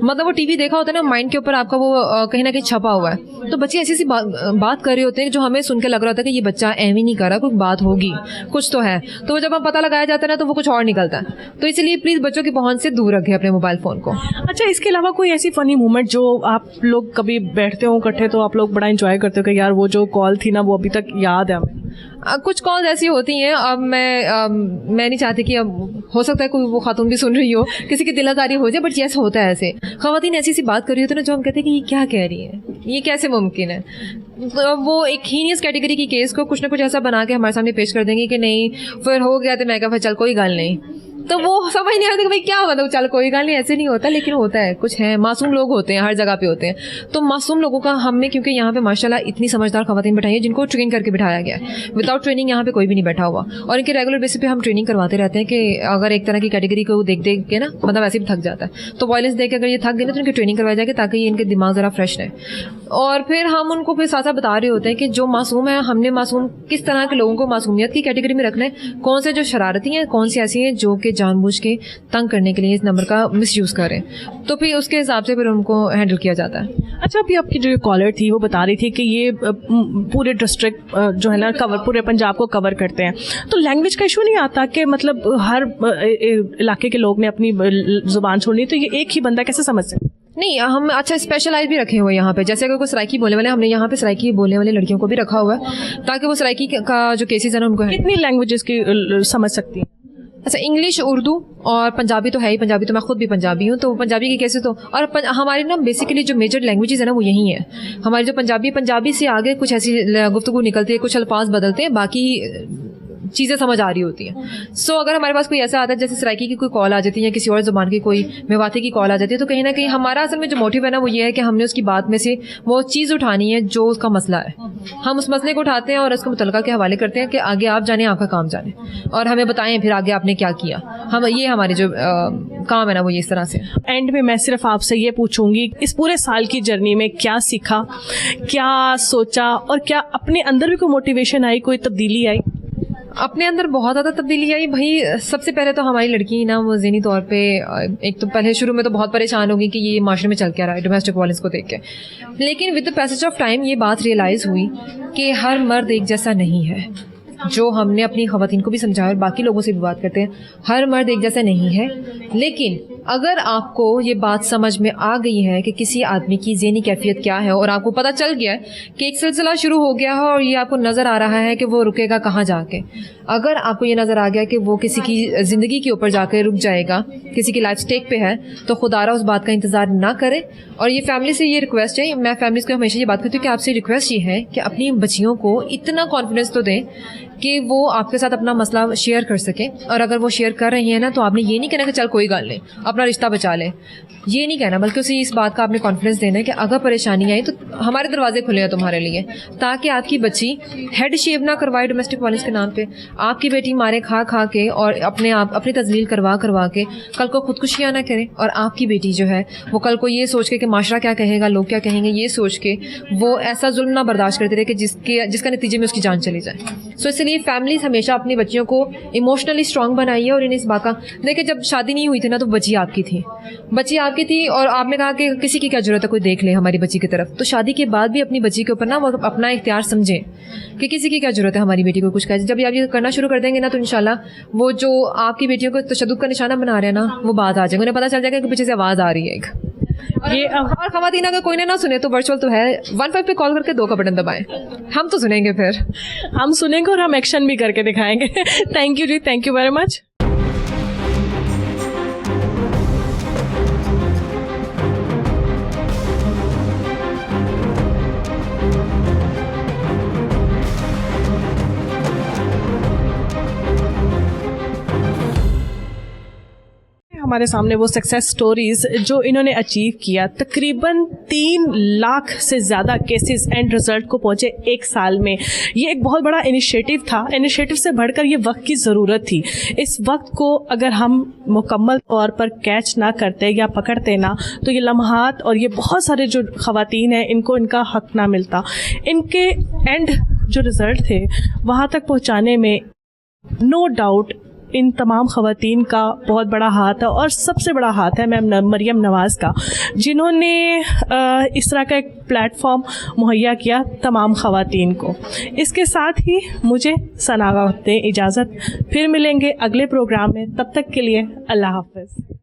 मतलब वो टीवी देखा होता है ना, माइंड के ऊपर आपका वो कहीं ना कहीं छपा हुआ है, तो बच्चे ऐसी बात कर रहे होते हैं जो हमें सुन के लग रहा होता है कि ये बच्चा एम ही नहीं कर रहा, कोई बात होगी, कुछ तो है। तो जब हम पता लगाया जाता है ना, तो वो कुछ और निकलता है। तो इसलिए प्लीज़ बच्चों की पहुँच से दूर रखें अपने मोबाइल फ़ोन को। अच्छा, इसके अलावा कोई ऐसी फ़नी मोमेंट जो आप लोग कभी बैठते हो इकट्ठे तो आप लोग बड़ा इंजॉय करते हो कि यार वो जो कॉल थी ना वो अभी तक याद है हमें? कुछ कॉल्स ऐसी होती हैं, अब मैं नहीं चाहती कि अब हो सकता है कोई वो खातून भी सुन रही हो, किसी की दिल आज़ारी हो जाए, बट यस होता है ऐसे। ख़वातीन ऐसी सी बात कर रही होती है ना जो हम कहते हैं कि ये क्या कह रही है, ये कैसे मुमकिन है। तो वो एक हीनियस कैटेगरी की केस को कुछ ना कुछ ऐसा बना के हमारे सामने पेश कर देंगे कि नहीं फिर हो गया, तो मैं कहा चल कोई गल नहीं, तो वो समझ नहीं आता कि भाई क्या मतलब, चल कोई गल नहीं, ऐसे नहीं होता। लेकिन होता है, कुछ है, मासूम लोग होते हैं, हर जगह पे होते हैं। तो मासूम लोगों का हमने, क्योंकि यहाँ पे माशाल्लाह इतनी समझदार ख़वातीन बैठाई है जिनको ट्रेन करके बिठाया गया है, विदाउट ट्रेनिंग यहाँ पे कोई भी नहीं बैठा हुआ, और इनके रेगुलर बेसिस पे हम ट्रेनिंग करवाते रहते हैं कि अगर एक तरह की कैटेगरी को देख देख के ना, मतलब ऐसे भी थक जाता है, तो वायलेंस देख के अगर ये थक गए ना, तो इनकी ट्रेनिंग करवाई जाएगी ताकि ये इनके दिमाग ज़रा फ्रेश रहे। और फिर हम उनको फिर साथ साथ बता रहे होते हैं कि जो मासूम है, हमने मासूम किस तरह के लोगों को मासूमियत की कैटेगरी में रखना है, कौन से जो शरारती हैं, कौन सी ऐसी हैं जो कि जानबूझ के तंग करने के लिए इस नंबर का मिसयूज़ करें, तो फिर उसके हिसाब से फिर उनको हैंडल किया जाता है। अच्छा, अभी आपकी जो कॉलर थी वो बता रही थी कि ये पूरे डिस्ट्रिक्ट जो है ना कवर, पूरे पंजाब को कवर करते हैं, तो लैंग्वेज का इशू नहीं आता कि मतलब हर इलाके के लोग ने अपनी ज़ुबान छोड़नी, तो ये एक ही बंदा कैसे समझ सकते? नहीं, हम अच्छा स्पेशलाइज भी रखे हुए हैं यहाँ पे, जैसे अगर कोई सराइकी बोलने वाले, हमने यहाँ पे सराइकी बोलने वाले लड़कियों को भी रखा हुआ है ताकि वो सराइकी का जो केसेस है ना उनको। कितनी लैंग्वेजेस की समझ सकती हैं? अच्छा, इंग्लिश, उर्दू और पंजाबी तो है ही, पंजाबी तो मैं खुद भी पंजाबी हूँ, तो पंजाबी की कैसे तो, और हमारी ना बेसिकली जो मेजर लैंग्वेजेस है ना वो यही है हमारी, जो पंजाबी से आगे कुछ ऐसी गुफ्तगू निकलती है, कुछ अल्फाज बदलते हैं, बाकी चीज़ें समझ आ रही होती हैं। सो अगर हमारे पास कोई ऐसा आता है जैसे सराइकी की कोई कॉल आ जाती है या किसी और ज़ुबान की कोई मेवाती की कॉल आ जाती है, तो कहीं ना कहीं हमारा असल में जो मोटिव है ना वो ये है कि हमने उसकी बात में से वो चीज़ उठानी है जो उसका मसला है। हम उस मसले को उठाते हैं और उसको मुतल्लिका के हवाले करते हैं कि आगे आप जाने, आपका काम जाने, और हमें बताएं फिर आगे आपने क्या किया। हम ये हमारे जो काम है ना वो ये इस तरह से। एंड में मैं सिर्फ आपसे ये पूछूंगी, इस पूरे साल की जर्नी में क्या सीखा, क्या सोचा, और क्या अपने अंदर भी कोई मोटिवेशन आई, कोई तब्दीली आई? अपने अंदर बहुत ज़्यादा तब्दीली आई भाई। सबसे पहले तो हमारी लड़की ना वो ज़हनी तौर पे एक तो पहले शुरू में तो बहुत परेशान होगी कि ये माशरे में चल क्या रहा है डोमेस्टिक वायलेंस को देख के, लेकिन with the passage of time ये बात रियलाइज़ हुई कि हर मर्द एक जैसा नहीं है। जो हमने अपनी ख़वातीन को भी समझाया और बाकी लोगों से भी बात करते हैं, हर मर्द एक जैसा नहीं है। लेकिन अगर आपको ये बात समझ में आ गई है कि किसी आदमी की ज़हनी कैफियत क्या है और आपको पता चल गया है कि एक सिलसिला शुरू हो गया है और ये आपको नज़र आ रहा है कि वो रुकेगा कहाँ जाके, अगर आपको ये नज़र आ गया कि वो किसी की ज़िंदगी के ऊपर जाके रुक जाएगा, किसी की लाइफ स्टेक पे है, तो खुदारा उस बात का इंतज़ार ना करें। और ये फैमिली से ये रिक्वेस्ट है, मैं फैमिलीज़ को हमेशा ये बात करती हूँ कि आपसे रिक्वेस्ट ये है कि अपनी बच्चियों को इतना कॉन्फिडेंस तो दें कि वो आपके साथ अपना मसला शेयर कर सकें। और अगर वो शेयर कर रही हैं ना, तो आपने ये नहीं कहना कि चल कोई गल नहीं, अपना रिश्ता बचा ले, ये नहीं कहना, बल्कि उसे इस बात का आपने कॉन्फिडेंस देना है कि अगर परेशानी आई तो हमारे दरवाजे खुले हैं तुम्हारे लिए, ताकि आपकी बच्ची हेड शेव ना करवाए डोमेस्टिक वायलेंस के नाम पे, आपकी बेटी मारे खा खा के और अपनी तजलील करवा के कल को खुदकुशियाँ ना करे, और आपकी बेटी जो है वो कल को ये सोच के कि माशरा क्या कहेगा, लोग क्या कहेंगे, ये सोच के वो ऐसा जुल्म ना बर्दाश्त करते रहे कि जिसका नतीजे में उसकी जान चली जाए। सो इसलिए फैमिलीज हमेशा अपनी बच्चियों को इमोशनली स्ट्रॉन्ग बनाइए। और इन्हें इस बात का देखिए, जब शादी नहीं हुई थी ना तो बच्ची आपकी थी और आपने कहा कि किसी की क्या जरूरत है, कोई देख ले हमारी बच्ची की तरफ। तो शादी के बाद भी अपनी बच्ची के ऊपर ना वो अपना इख्तियार समझें कि किसी की क्या जरूरत है हमारी बेटी को कुछ कहे। जब आप ये करना शुरू कर देंगे ना, तो इंशाल्लाह वो जो आपकी बेटियों को तशद्दुद का निशाना बना रहे हैं ना, वो बात आ जाएगी, उन्हें पता चल जाएगा कि पीछे से आवाज़ आ रही है एक। और ख़वातीन अगर कोई ने ना सुने तो वर्चुअल तो है, 15 पे कॉल करके 2 का बटन दबाएं, हम तो सुनेंगे, फिर हम सुनेंगे और हम एक्शन भी करके दिखाएंगे। Thank you ji, thank you very much. हमारे सामने वो सक्सेस स्टोरीज जो इन्होंने अचीव किया, तकरीबन 3 लाख से ज़्यादा केसेस एंड रिजल्ट को पहुँचे 1 साल में। ये एक बहुत बड़ा इनिशिएटिव था। इनिशिएटिव से बढ़कर ये वक्त की ज़रूरत थी। इस वक्त को अगर हम मुकम्मल तौर पर कैच ना करते या पकड़ते ना, तो ये लम्हात और ये बहुत सारे जो ख़वातीन हैं इनको इनका हक ना मिलता। इनके एंड जो रिज़ल्ट थे वहाँ तक पहुँचाने में नो डाउट इन तमाम ख़वातीन का बहुत बड़ा हाथ है, और सबसे बड़ा हाथ है मैम मरियम नवाज़ का, जिन्होंने इस तरह का एक प्लेटफॉर्म मुहैया किया तमाम ख़वातीन को। इसके साथ ही मुझे सनागा दें इजाज़त, फिर मिलेंगे अगले प्रोग्राम में, तब तक के लिए अल्लाह हाफ़िज़।